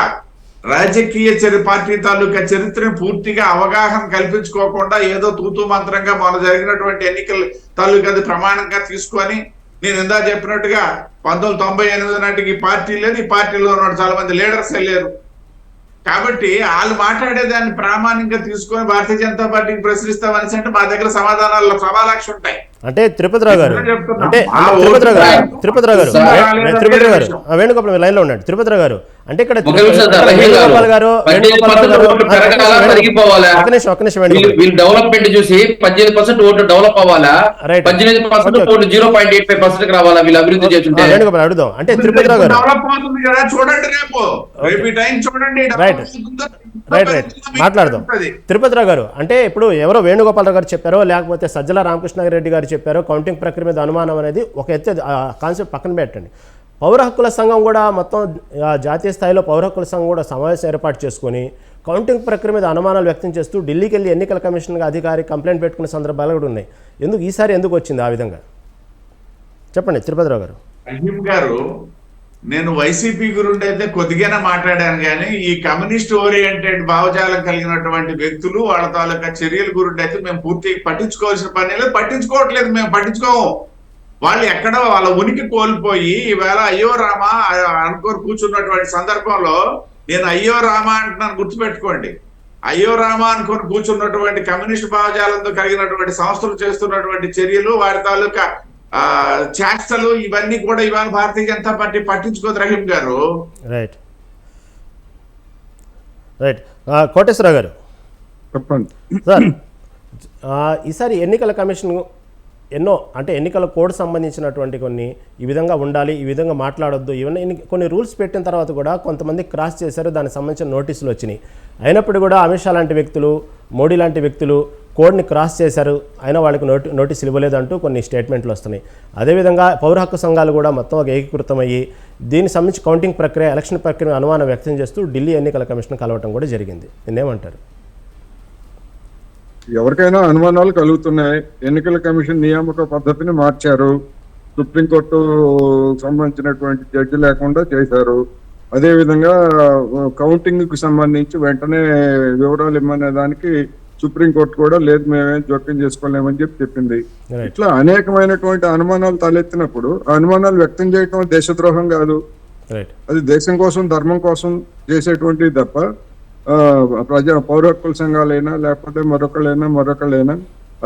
రాజకీయ పార్టీ తాలూకా చరిత్రని పూర్తిగా అవగాహన కల్పించుకోకుండా ఏదో తూతూ మంత్రంగా మన జరిగినటువంటి ఎన్నికల తాలూకా అది ప్రమాణంగా తీసుకొని, నేను ఇందా చెప్పినట్టుగా 1998 నాటికి పార్టీ లేదు, ఈ పార్టీలో ఉన్న చాలా మంది లీడర్స్ లేరు. కాబట్టి వాళ్ళు మాట్లాడేదాన్ని ప్రామాణికంగా తీసుకొని భారతీయ జనతా పార్టీకి ప్రశ్నిస్తామని అంటే మా దగ్గర సమాధానాలు సవాలక్ష ఉంటాయి. అంటే తిరుపతిరావు గారు వేణుగోపాల్ లైన్ లో ఉన్నాడు. తిరుపతిరావు గారు అంటే ఇక్కడ వేణుగోపాల్ గారు డెవలప్మెంట్ చూసి 18% ఓటు డెవలప్ అవ్వాలా, 18% ఓటు 0.85% రావాలా వీళ్ళు అభివృద్ధి చేస్తుంటే వేణుగోపాల్ అడుగుదాం. అంటే తిరుపతిరావు గారు డెవలప్ అవుతుంది కదా, చూడండి రేపు టైం చూడండి. రైట్ మాట్లాడదాం. తిరుపతిరావు గారు అంటే ఇప్పుడు ఎవరో వేణుగోపాలరావు గారు చెప్పారో లేకపోతే సజ్జల రామకృష్ణారెడ్డి గారు చెప్పారో కౌంటింగ్ ప్రక్రియ మీద అనుమానం అనేది ఒక ఎత్తు, కాన్సెప్ట్ పక్కన పెట్టండి. పౌర హక్కుల సంఘం కూడా మొత్తం జాతీయ స్థాయిలో పౌర హక్కుల సంఘం కూడా సమావేశం ఏర్పాటు చేసుకొని కౌంటింగ్ ప్రక్రియ మీద అనుమానాలు వ్యక్తం చేస్తూ ఢిల్లీకి వెళ్ళి ఎన్నికల కమిషన్ అధికారి కంప్లైంట్ పెట్టుకునే సందర్భాలు కూడా ఉన్నాయి. ఈసారి ఎందుకు వచ్చింది ఆ విధంగా చెప్పండి తిరుపతిరావు గారు. రహీం గారు, నేను వైసీపీ గురించి అయితే కొద్దిగానే మాట్లాడాను, కానీ ఈ కమ్యూనిస్ట్ ఓరియంటెడ్ భావజాలం కలిగినటువంటి వ్యక్తులు వాళ్ళ తాలూకా చర్యల గురించి అయితే మేము పూర్తిగా పట్టించుకోవాల్సిన పని లేదు, పట్టించుకోవట్లేదు, మేము పట్టించుకోము. వాళ్ళు ఎక్కడో వాళ్ళ ఉనికి కోల్పోయి ఈవేళ అయ్యో రామా అనుకోని కూర్చున్నటువంటి సందర్భంలో నేను అయ్యో రామా అంటున్నాను, గుర్తుపెట్టుకోండి. అయ్యో రామా అనుకొని కూర్చున్నటువంటి కమ్యూనిస్ట్ భావజాలంతో కలిగినటువంటి సంస్థలు చేస్తున్నటువంటి చర్యలు, వారి తాలూకా చేష్టలు, ఇవన్నీ కూడా ఇవాళ భారతీయ జనతా పార్టీ పట్టించుకోదు. రహీం గారు రైట్ కోటేశ్వరరావు గారు చెప్పండి సార్. ఈసారి ఎన్నికల కమిషన్ ఎన్నో అంటే ఎన్నికల కోడ్ సంబంధించినటువంటి కొన్ని ఈ విధంగా ఉండాలి, ఈ విధంగా మాట్లాడొద్దు, ఇవన్నీ కొన్ని రూల్స్ పెట్టిన తర్వాత కూడా కొంతమంది క్రాస్ చేశారు, దానికి సంబంధించిన నోటీసులు వచ్చినాయి. అయినప్పుడు కూడా అమిత్ షా లాంటి వ్యక్తులు, మోడీ లాంటి వ్యక్తులు కోడ్ని క్రాస్ చేశారు, అయినా వాళ్ళకి నోటీసులు ఇవ్వలేదంటూ కొన్ని స్టేట్మెంట్లు వస్తున్నాయి. అదేవిధంగా పౌర హక్కు సంఘాలు కూడా మొత్తం ఒక ఏకీకృతమయ్యి దీనికి సంబంధించి కౌంటింగ్ ప్రక్రియ, ఎలక్షన్ ప్రక్రియ అనుమానం వ్యక్తం చేస్తూ ఢిల్లీ ఎన్నికల కమిషన్ కలవటం కూడా జరిగింది. దీన్నేమంటారు? ఎవరికైనా అనుమానాలు కలుగుతున్నాయి. ఎన్నికల కమిషన్ నియామక పద్ధతిని మార్చారు, సుప్రీంకోర్టు సంబంధించినటువంటి జడ్జి లేకుండా చేశారు. అదేవిధంగా కౌంటింగ్ కు సంబంధించి వెంటనే వివరాలు ఇమ్మనే దానికి సుప్రీంకోర్టు కూడా లేదు, మేమేం జోక్యం చేసుకోలేమని చెప్పింది. ఇట్లా అనేకమైనటువంటి అనుమానాలు తలెత్తినప్పుడు అనుమానాలు వ్యక్తం చేయటం దేశద్రోహం కాదు, అది దేశం కోసం ధర్మం కోసం చేసేటువంటిది తప్ప పౌర హక్కుల సంఘాలైనా లేకపోతే మరొకళ్ళైనా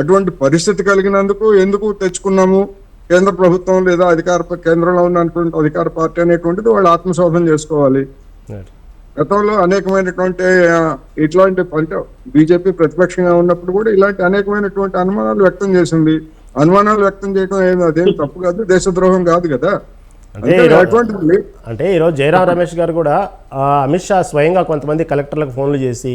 అటువంటి పరిస్థితి కలిగినందుకు ఎందుకు తెచ్చుకున్నాము, కేంద్ర ప్రభుత్వం లేదా కేంద్రంలో ఉన్నటువంటి అధికార పార్టీ అనేటువంటిది వాళ్ళు ఆత్మశోధన చేసుకోవాలి. గతంలో అనేకమైనటువంటి ఇట్లాంటి అంటే బీజేపీ ప్రతిపక్షంగా ఉన్నప్పుడు కూడా ఇలాంటి అనేకమైనటువంటి అనుమానాలు వ్యక్తం చేసింది. అనుమానాలు వ్యక్తం చేయడం అదేం తప్పు కాదు, దేశద్రోహం కాదు కదా. అంటే ఈరోజు జయరాం రమేష్ గారు కూడా అమిత్ షా స్వయంగా కొంతమంది కలెక్టర్లకు ఫోన్లు చేసి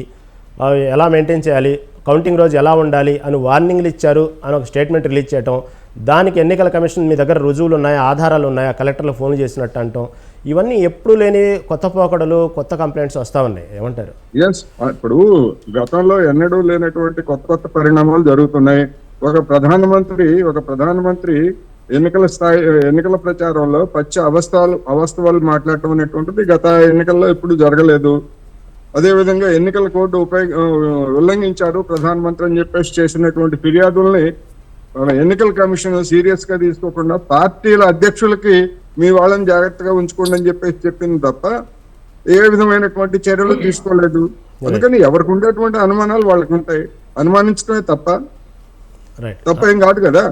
ఎలా మెయింటైన్ చేయాలి, కౌంటింగ్ రోజు ఎలా ఉండాలి అని వార్నింగ్లు ఇచ్చారు అని ఒక స్టేట్మెంట్ రిలీజ్ చేయటం, దానికి ఎన్నికల కమిషన్ మీ దగ్గర రుజువులు ఉన్నాయా, ఆధారాలు ఉన్నాయా, కలెక్టర్లకు ఫోన్లు చేసినట్టు అంటాం, ఇవన్నీ ఎప్పుడు లేని కొత్త పోకడలు, కొత్త కంప్లైంట్స్ వస్తూ ఉన్నాయి. ఏమంటారు? ఎస్, ఇప్పుడు గతంలో ఎన్నడూ లేనటువంటి కొత్త పరిణామాలు జరుగుతున్నాయి. ఒక ప్రధానమంత్రి ఎన్నికల ప్రచారంలో పచ్చి అవస్థలు మాట్లాడటం అనేటువంటిది గత ఎన్నికల్లో ఎప్పుడు జరగలేదు. అదేవిధంగా ఎన్నికల కోడ్ ఉల్లంఘించారు ప్రధానమంత్రి అని చెప్పేసి చేసినటువంటి ఫిర్యాదుల్ని ఎన్నికల కమిషన్ సీరియస్ గా తీసుకోకుండా పార్టీల అధ్యక్షులకి మీ వాళ్ళని జాగ్రత్తగా ఉంచుకోండి అని చెప్పేసి చెప్పింది తప్ప ఏ విధమైనటువంటి చర్యలు తీసుకోలేదు. అందుకని ఎవరికి ఉండేటువంటి అనుమానాలు వాళ్ళకి ఉంటాయి, అనుమానించడమే తప్పేం కాదు కదా.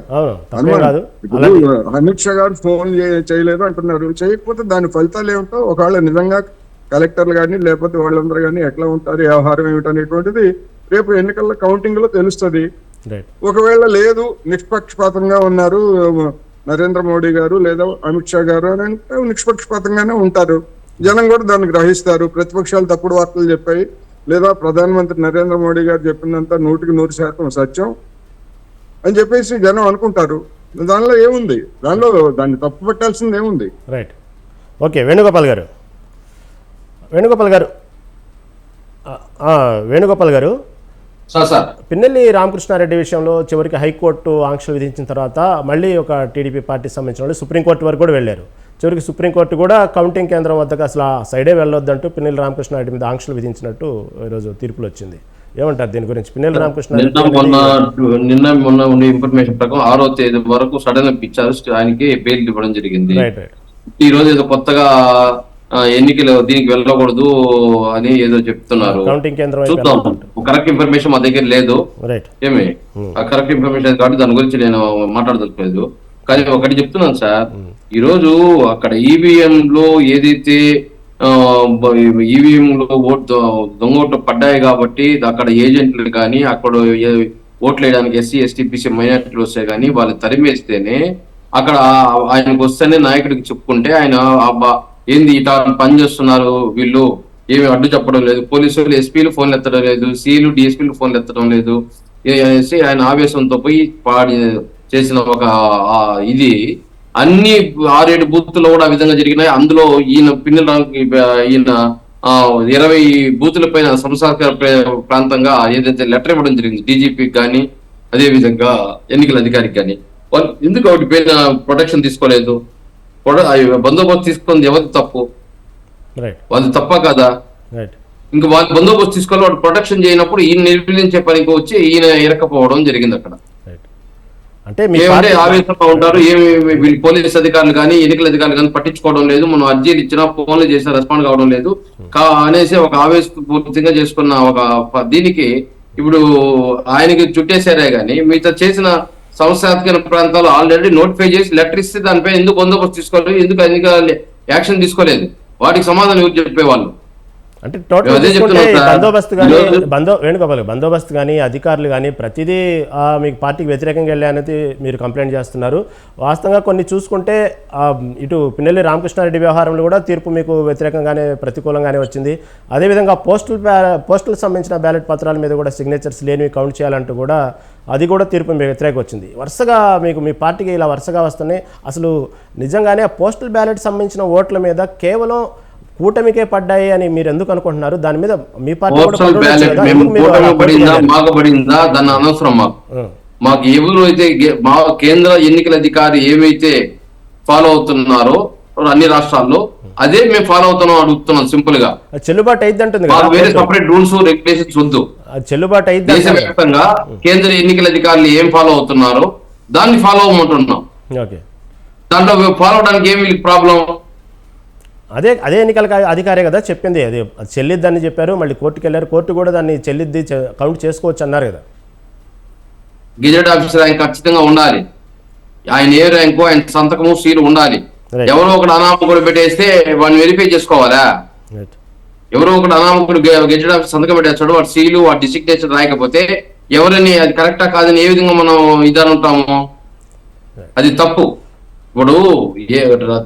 అమిత్ షా గారు ఫోన్ చేయలేదు అంటున్నారు, చేయకపోతే దాని ఫలితాలు ఏమిటో ఒకవేళ నిజంగా కలెక్టర్లు కానీ లేకపోతే వాళ్ళందరూ కానీ ఎట్లా ఉంటారు, వ్యవహారం ఏమిటనేటువంటిది రేపు ఎన్నికల కౌంటింగ్ లో తెలుస్తుంది. ఒకవేళ లేదు, నిష్పక్షపాతంగా ఉన్నారు, నరేంద్ర మోడీ గారు లేదా అమిత్ షా గారు అని అంటే నిష్పక్షపాతంగానే ఉంటారు. జనం కూడా దాన్ని గ్రహిస్తారు. ప్రతిపక్షాలు తప్పుడు వార్తలు చెప్పాయి లేదా ప్రధానమంత్రి నరేంద్ర మోడీ గారు చెప్పినంత 100% సత్యం అని చెప్పేసి జనం అనుకుంటారు. దానిలో ఏముంది, దాన్ని తప్పు పెట్టాల్సింది ఏముంది? రైట్. ఓకే, వేణుగోపాల్ గారు సార్ పిన్నెల్లి రామకృష్ణారెడ్డి విషయంలో చివరికి హైకోర్టు ఆంక్షలు విధించిన తర్వాత మళ్ళీ ఒక టీడీపీ పార్టీ సంబంధించిన వాళ్ళు సుప్రీంకోర్టు వరకు కూడా వెళ్ళారు. చివరికి సుప్రీంకోర్టు కూడా కౌంటింగ్ కేంద్రం వద్దకు అసలు ఆ సైడే వెళ్ళొద్దంటూ పిన్నెల్లి రామకృష్ణారెడ్డి మీద ఆంక్షలు విధించినట్టు ఈరోజు తీర్పులు వచ్చింది. ఏమంటారు దీని గురించి? పిన్నెల్లి నిన్న మొన్న ఉండే ఇన్ఫర్మేషన్ ప్రకారం 6వ తేదీ వరకు సడన్ గా ఇచ్చారు, ఆయనకి బెయిల్ ఇవ్వడం జరిగింది. ఈ రోజు ఏదో కొత్తగా ఎన్నికలు దీనికి వెళ్ళకూడదు అని ఏదో చెప్తున్నారు. చూద్దాం, కరెక్ట్ ఇన్ఫర్మేషన్ మా దగ్గర లేదు. ఏమి కరెక్ట్ ఇన్ఫర్మేషన్ కాబట్టి దాని గురించి నేను మాట్లాడదలేదు. కానీ ఒకటి చెప్తున్నాను సార్, ఈ రోజు అక్కడ ఈవీఎం లో ఏదైతే ఈవీఎం లో దొంగ ఓట్లు పడ్డాయి కాబట్టి అక్కడ ఏజెంట్లు కానీ అక్కడ ఓట్లు వేయడానికి ఎస్సీ ఎస్టీ బీసీ మైనారిటీలు వస్తాయి కానీ వాళ్ళు తరిమేస్తేనే అక్కడ ఆయనకు వస్తేనే నాయకుడికి చెప్పుకుంటే ఆయన ఏంది ఇట్లా పని చేస్తున్నారు వీళ్ళు, ఏమి అడ్డు చెప్పడం లేదు, పోలీసులు ఎస్పీలు ఫోన్లు ఎత్తడం లేదు, సీలు డిఎస్పీలు ఫోన్లు ఎత్తడం లేదు అనేసి ఆయన ఆవేశంతో పోయి చేసిన ఒక ఇది అన్ని 6-7 బూత్లో కూడా ఆ విధంగా జరిగినాయి. అందులో ఈయన ఈయన 20 బూతుల పైన సంస్థాగత ప్రాంతంగా ఏదైతే లెటర్ ఇవ్వడం జరిగింది డీజీపీకి కానీ అదే విధంగా ఎన్నికల అధికారికి కానీ, వాళ్ళు ఎందుకు వాటి పైన ప్రొటెక్షన్ తీసుకోలేదు? బందోబస్తు తీసుకుంది ఎవరి తప్పు? వాళ్ళు తప్ప కదా? ఇంకా వాళ్ళు బందోబస్తు తీసుకోవాలి, వాడు ప్రొటెక్షన్ చేయనప్పుడు ఈయన నిర్వీర్యం పనికి వచ్చి ఈయన ఇరకపోవడం జరిగింది అక్కడ. అంటే ఆవేశంగా ఉంటారు, ఏమి వీళ్ళు పోలీస్ అధికారులు కానీ ఎన్నికల అధికారులు కానీ పట్టించుకోవడం లేదు, మనం అర్జీలు ఇచ్చినా ఫోన్లు చేసినా రెస్పాండ్ కావడం లేదు అనేసి ఒక ఆవేశపూర్తిగా చేసుకున్న ఒక దీనికి ఇప్పుడు ఆయనకి చుట్టేసారే కానీ మిగతా చేసిన సంస్థాత్మక ప్రాంతాలు ఆల్రెడీ నోటిఫై చేసి లెటర్ ఇస్తే దానిపై ఎందుకు బందోబస్తు తీసుకోలేదు, ఎందుకు యాక్షన్ తీసుకోలేదు? వాటికి సమాధానం ఎవరు చెప్పేవాళ్ళు? అంటే టోటల్ బందోబస్తు కానీ అధికారులు కానీ ప్రతిదీ మీకు పార్టీకి వ్యతిరేకంగా వెళ్ళాయనేది మీరు కంప్లైంట్ చేస్తున్నారు. వాస్తవంగా కొన్ని చూసుకుంటే ఇటు పిన్నెల్లి రామకృష్ణారెడ్డి వ్యవహారంలో కూడా తీర్పు మీకు వ్యతిరేకంగానే ప్రతికూలంగానే వచ్చింది. అదేవిధంగా పోస్టులకు సంబంధించిన బ్యాలెట్ పత్రాల మీద కూడా సిగ్నేచర్స్ లేనివి కౌంట్ చేయాలంటూ కూడా అది కూడా తీర్పు మీకు వ్యతిరేకంగా వచ్చింది. వరుసగా మీకు మీ పార్టీకి ఇలా వరుసగా వస్తున్నాయి. అసలు నిజంగానే ఆ పోస్టల్ బ్యాలెట్ సంబంధించిన ఓట్ల మీద కేవలం కూటమికే పడ్డాయి అని మీరు ఎందుకు అనుకుంటున్నారు? దాని మీద మీ పార్టీ దాన్ని అనవసరం మాకు ఎవరు అయితే మా కేంద్ర ఎన్నికల అధికారి ఏమైతే ఫాలో అవుతున్నారో అన్ని రాష్ట్రాల్లో అదే మేము ఫాలో అవుతున్నాం అడుగుతున్నాం. సింపుల్ గా చెల్లుబాటు అయింది అంటుంది, వేరే సపరేట్ రూల్స్ రెగ్యులేషన్స్ వద్దు. చెల్లుబాటు అయింది. దేశవ్యాప్తంగా కేంద్ర ఎన్నికల అధికారులు ఏం ఫాలో అవుతున్నారో దాన్ని ఫాలో అవ్వమంటున్నాం. దాంట్లో ఫాలో అవడానికి ఏమి ప్రాబ్లం? అదే ఎన్నికల అధికారే కదా చెప్పింది, అది చెల్లిద్దని చెప్పారు. మళ్ళీ కోర్టుకు వెళ్ళారు, కోర్టు కూడా దాన్ని చెల్లిద్ది కౌంట్ చేసుకోవచ్చు అన్నారు కదా. గెజెట్ ఆఫీసర్ ఆయన ఖచ్చితంగా ఉండాలి, ఆయన ఏ ర్యాంకు ఆయన సంతకము సీలు ఉండాలి. ఎవరో ఒకటి అనామకుడు పెట్టేస్తే వాడిని వెరిఫై చేసుకోవాలా? ఎవరో ఒకటి అనామకుడు గెజెట్ ఆఫీసర్ సంతకం పెట్టేస్తాడు, వాడు సీలు వాడి డిసిగ్నేచర్ రాయకపోతే ఎవరిని అది కరెక్టా కాదని ఏ విధంగా మనం ఇదనుంటాము? అది తప్పు. ఇప్పుడు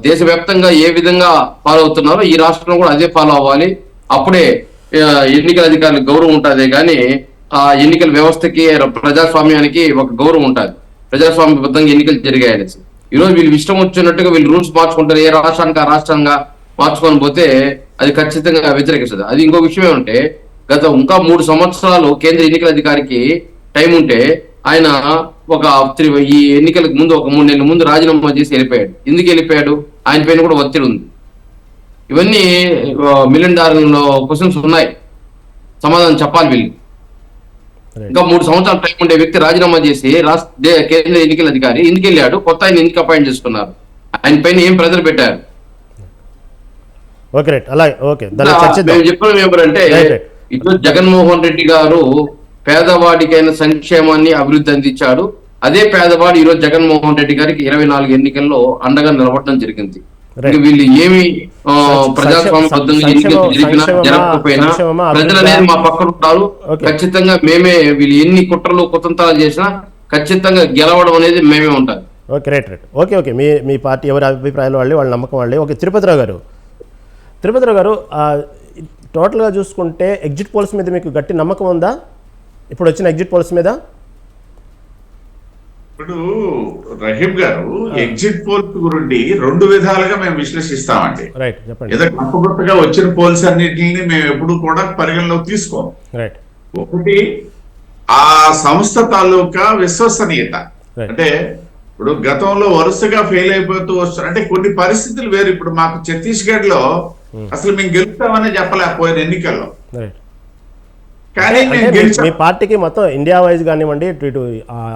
దేశవ్యాప్తంగా ఏ విధంగా ఫాలో అవుతున్నారో ఈ రాష్ట్రంలో కూడా అదే ఫాలో అవ్వాలి. అప్పుడే ఎన్నికల అధికారులకు గౌరవం ఉంటుంది, కానీ ఆ ఎన్నికల వ్యవస్థకి ప్రజాస్వామ్యానికి ఒక గౌరవం ఉంటుంది. ప్రజాస్వామ్యబద్ధంగా ఎన్నికలు జరిగాయనేసి ఈరోజు వీళ్ళు ఇష్టం వచ్చినట్టుగా వీళ్ళు రూల్స్ మార్చుకుంటారు, ఏ రాష్ట్రానికి ఆ రాష్ట్రంగా మార్చుకొని పోతే అది ఖచ్చితంగా వ్యతిరేకిస్తుంది. అది ఇంకో విషయం ఏమంటే ఇంకా 3 సంవత్సరాలు కేంద్ర ఎన్నికల అధికారికి టైం ఉంటే ఆయన ఈ ఎన్నికలకు ముందు ఒక 3 నెలల ముందు రాజీనామా చేసి వెళ్ళిపోయాడు. ఎందుకు వెళ్ళిపోయాడు? ఆయన పైన కూడా ఒత్తిడి ఉంది. ఇవన్నీ $1 మిలియన్ క్వశ్చన్స్ ఉన్నాయి, సమాధానం చెప్పాలి వీళ్ళు. ఇంకా 3 సంవత్సరాల టైం ఉండే వ్యక్తి రాజీనామా చేసి కేంద్ర ఎన్నికల అధికారి ఎందుకు వెళ్ళాడు? కొత్త ఆయన ఎందుకు అపాయింట్ చేసుకున్నారు? ఆయన పైన ఏం ప్రెజర్ పెట్టారు? మేము చెప్పడం ఏమంటే ఇటు జగన్మోహన్ రెడ్డి గారు పేదవాడికైన సంక్షేమాన్ని అభివృద్ధి అందించాడు. అదే పేదవాడు ఈ రోజు జగన్మోహన్ రెడ్డి గారికి 24 ఎన్నికల్లో అండగా నిలబడడం జరిగింది. వీళ్ళు ఏమి ప్రజాస్వామ్యబద్ధంగా ఎన్నికలు జరిపినా జరగకపోయినా ప్రజలు అనేది మా పక్కన ఉంటారు. ఖచ్చితంగా మేమే వీళ్ళు ఎన్ని కుట్రలు కుతంత్రాలు చేసినా ఖచ్చితంగా గెలవడం అనేది మేమే ఉంటారు. ఓకే రైట్ ఓకే మీ పార్టీ ఎవరి అభిప్రాయాలు వాళ్ళ నమ్మకం వాళ్ళే. ఓకే తిరుపతిరావు గారు టోటల్గా చూసుకుంటే ఎగ్జిట్ పోల్స్ మీద మీకు గట్టి నమ్మకం ఉందా ఇప్పుడు వచ్చిన ఎగ్జిట్ పోల్స్ మీద? ఇప్పుడు రహీం గారు ఎగ్జిట్ పోల్స్ గురించి 2 విధాలుగా మేము విశ్లేషిస్తామండి. రైట్ చెప్పండి. ఏదో కొత్తగా వచ్చిన పోల్స్ అన్నిటిని మేము ఎప్పుడు కూడా పరిగణలోకి తీసుకోం. రైట్. ఒకటి ఆ సంస్థ తాలూకా విశ్వసనీయత. అంటే ఇప్పుడు గతంలో వరుసగా ఫెయిల్ అయిపోతూ వస్తారు. అంటే కొన్ని పరిస్థితులు వేరు. ఇప్పుడు మాకు ఛత్తీస్గఢ్ లో అసలు మేము గెలుస్తామని చెప్పలేకపోయిన ఎన్నికల్లో. కానీ మీ పార్టీకి మొత్తం ఇండియా వైజ్ కానివ్వండి ఇటు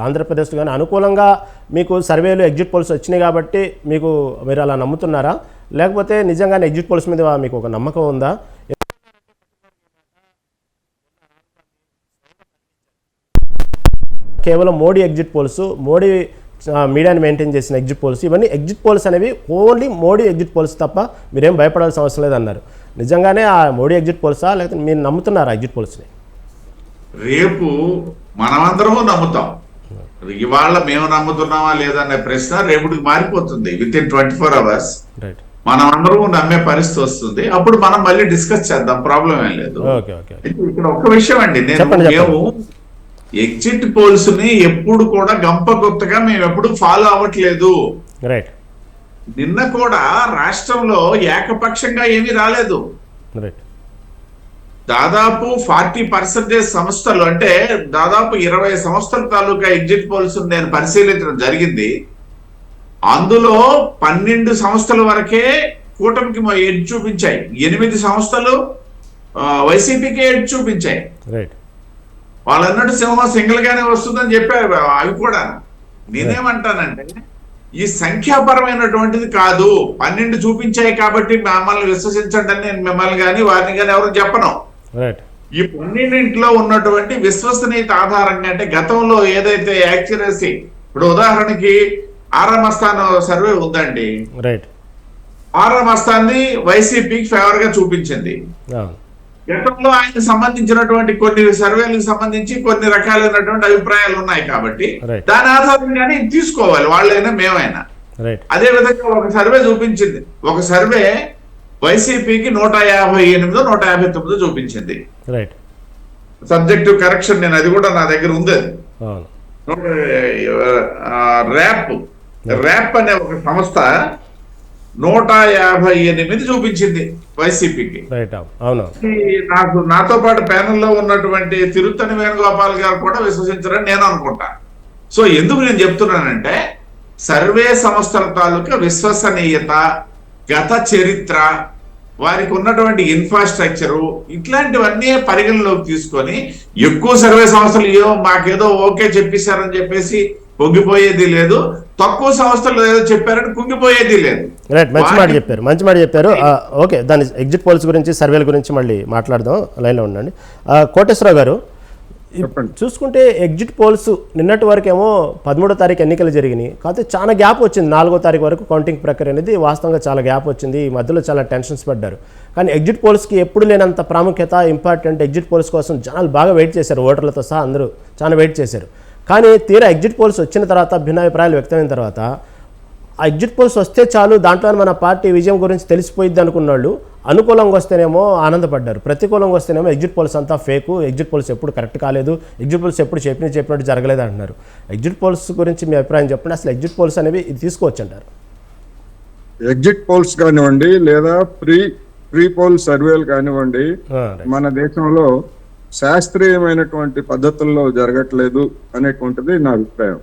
ఆంధ్రప్రదేశ్ కానీ అనుకూలంగా మీకు సర్వేలు ఎగ్జిట్ పోల్స్ వచ్చినాయి కాబట్టి మీరు అలా నమ్ముతున్నారా, లేకపోతే నిజంగానే ఎగ్జిట్ పోల్స్ మీద మీకు ఒక నమ్మకం ఉందా? కేవలం మోడీ ఎగ్జిట్ పోల్స్, మోడీ మీడియాని మెయింటైన్ చేసిన ఎగ్జిట్ పోల్స్, ఇవన్నీ ఎగ్జిట్ పోల్స్ అనేవి ఓన్లీ మోడీ ఎగ్జిట్ పోల్స్ తప్ప మీరేం భయపడాల్సిన అవసరం లేదన్నారు. నిజంగానే ఆ మోడీ ఎగ్జిట్ పోల్సా, లేకపోతే మీరు నమ్ముతున్నారా ఎగ్జిట్ పోల్స్ని? రేపు మనమందరము నమ్ముతాం. ఇవాళ మేము నమ్ముతున్నామా లేదనే ప్రశ్న రేపుడికి మారిపోతుంది. విత్ ఇన్ 24 hours మనం అందరూ నమ్మే పరిస్థితి వస్తుంది. అప్పుడు మనం మళ్ళీ డిస్కస్ చేద్దాం, ప్రాబ్లం ఏం లేదు. ఇక్కడ ఒక్క విషయం అండి, మేము ఎగ్జిట్ పోల్స్ ని ఎప్పుడు కూడా గంపగొత్తగా మేము ఎప్పుడు ఫాలో అవ్వట్లేదు. నిన్న కూడా రాష్ట్రంలో ఏకపక్షంగా ఏమీ రాలేదు. దాదాపు 40% సంస్థలు, అంటే దాదాపు 20 సంస్థల తాలూకా ఎగ్జిట్ పోల్స్ నేను పరిశీలించడం జరిగింది. అందులో 12 సంస్థల వరకే కూటమికి ఎడ్జ్ చూపించాయి, 8 సంస్థలు వైసీపీకి ఎడ్జ్ చూపించాయి. వాళ్ళు అన్నట్టు సింహం సింగిల్ గానే వస్తుందని చెప్పారు. అవి కూడా నేనేమంటానంటే ఈ సంఖ్యాపరమైనటువంటిది కాదు. 12 చూపించాయి కాబట్టి మమ్మల్ని విశ్వసించండి అని నేను మిమ్మల్ని కానీ వారిని కానీ ఎవరు చెప్పను. ఈ 12 ఉన్నటువంటి విశ్వసనీయత ఆధారంగా, అంటే గతంలో ఏదైతే యాక్యురసీ, ఇప్పుడు ఉదాహరణకి ఆరామస్థాన్ సర్వే ఉందండి, ఆరామస్థాన్ని వైసీపీకి ఫేవర్ గా చూపించింది. గతంలో ఆయనకు సంబంధించినటువంటి కొన్ని సర్వేలకు సంబంధించి కొన్ని రకాలైనటువంటి అభిప్రాయాలు ఉన్నాయి కాబట్టి దాని ఆధారంగానే తీసుకోవాలి, వాళ్ళైనా మేమైనా. అదే విధంగా ఒక సర్వే చూపించింది, ఒక సర్వే వైసీపీకి 158 159 చూపించింది. సబ్జెక్టివ్ కరెక్షన్, నేను అది కూడా నా దగ్గర ఉంది. ర్యాప్ అనే ఒక సంస్థ 158 చూపించింది వైసీపీకి. నాతో పాటు ప్యానెల్లో ఉన్నటువంటి తిరుత్తని వేణుగోపాల్ గారు కూడా విశ్వసించారని నేను అనుకుంటా. సో ఎందుకు నేను చెప్తున్నానంటే సర్వే సంస్థల తాలూకా విశ్వసనీయత, గత చరిత్ర, వారికి ఉన్నటువంటి ఇన్ఫ్రాస్ట్రక్చరు, ఇట్లాంటివన్నీ పరిగణలోకి తీసుకొని ఎక్కువ సర్వే సంస్థలు మాకేదో ఓకే చెప్పేశారని చెప్పేసి పొంగిపోయేది లేదు, తక్కువ సంస్థలు ఏదో చెప్పారని కుంగిపోయేది లేదు. మంచి మాట చెప్పారు. ఓకే, దాని ఎగ్జిట్ పోల్స్ గురించి, సర్వేల గురించి మళ్ళీ మాట్లాడదాం. లైన్లో ఉండండి. కోటేశ్వరరావు గారు, చూసుకుంటే ఎగ్జిట్ పోల్స్ నిన్నటి వరకేమో 13వ తారీఖు ఎన్నికలు జరిగినాయి, కాకపోతే చాలా గ్యాప్ వచ్చింది. 4వ తారీఖు వరకు కౌంటింగ్ ప్రక్రియ అనేది వాస్తవంగా చాలా గ్యాప్ వచ్చింది. ఈ మధ్యలో చాలా టెన్షన్స్ పడ్డారు. కానీ ఎగ్జిట్ పోల్స్కి ఎప్పుడు లేనంత ప్రాముఖ్యత, ఇంపార్టెంట్ ఎగ్జిట్ పోల్స్ కోసం జనాలు బాగా వెయిట్ చేశారు, ఓటర్లతో సహా అందరూ చాలా వెయిట్ చేశారు. కానీ తీరా ఎగ్జిట్ పోల్స్ వచ్చిన తర్వాత, భిన్నాభిప్రాయాలు వ్యక్తమైన తర్వాత, ఆ ఎగ్జిట్ పోల్స్ వస్తే చాలు దాంట్లో మన పార్టీ విజయం గురించి తెలిసిపోయిద్ది అనుకున్న వాళ్ళు అనుకూలంగా వస్తేనేమో ఆనందపడ్డారు, ప్రతికూలంగా వస్తేనేమో ఎగ్జిట్ పోల్స్ అంతా ఫేకు, ఎగ్జిట్ పోల్స్ ఎప్పుడు కరెక్ట్ కాలేదు, ఎగ్జిట్ పోల్స్ ఎప్పుడు చెప్పినట్టు జరగలేదు అంటున్నారు. ఎగ్జిట్ పోల్స్ గురించి మీ అభిప్రాయం చెప్పండి. అసలు ఎగ్జిట్ పోల్స్ అనేవి ఇది తీసుకోవచ్చు అంటారు? ఎగ్జిట్ పోల్స్ కానివ్వండి, లేదా ప్రీ పోల్ సర్వేలు కానివ్వండి, మన దేశంలో శాస్త్రీయమైనటువంటి పద్ధతుల్లో జరగట్లేదు అనేటువంటిది నా అభిప్రాయం.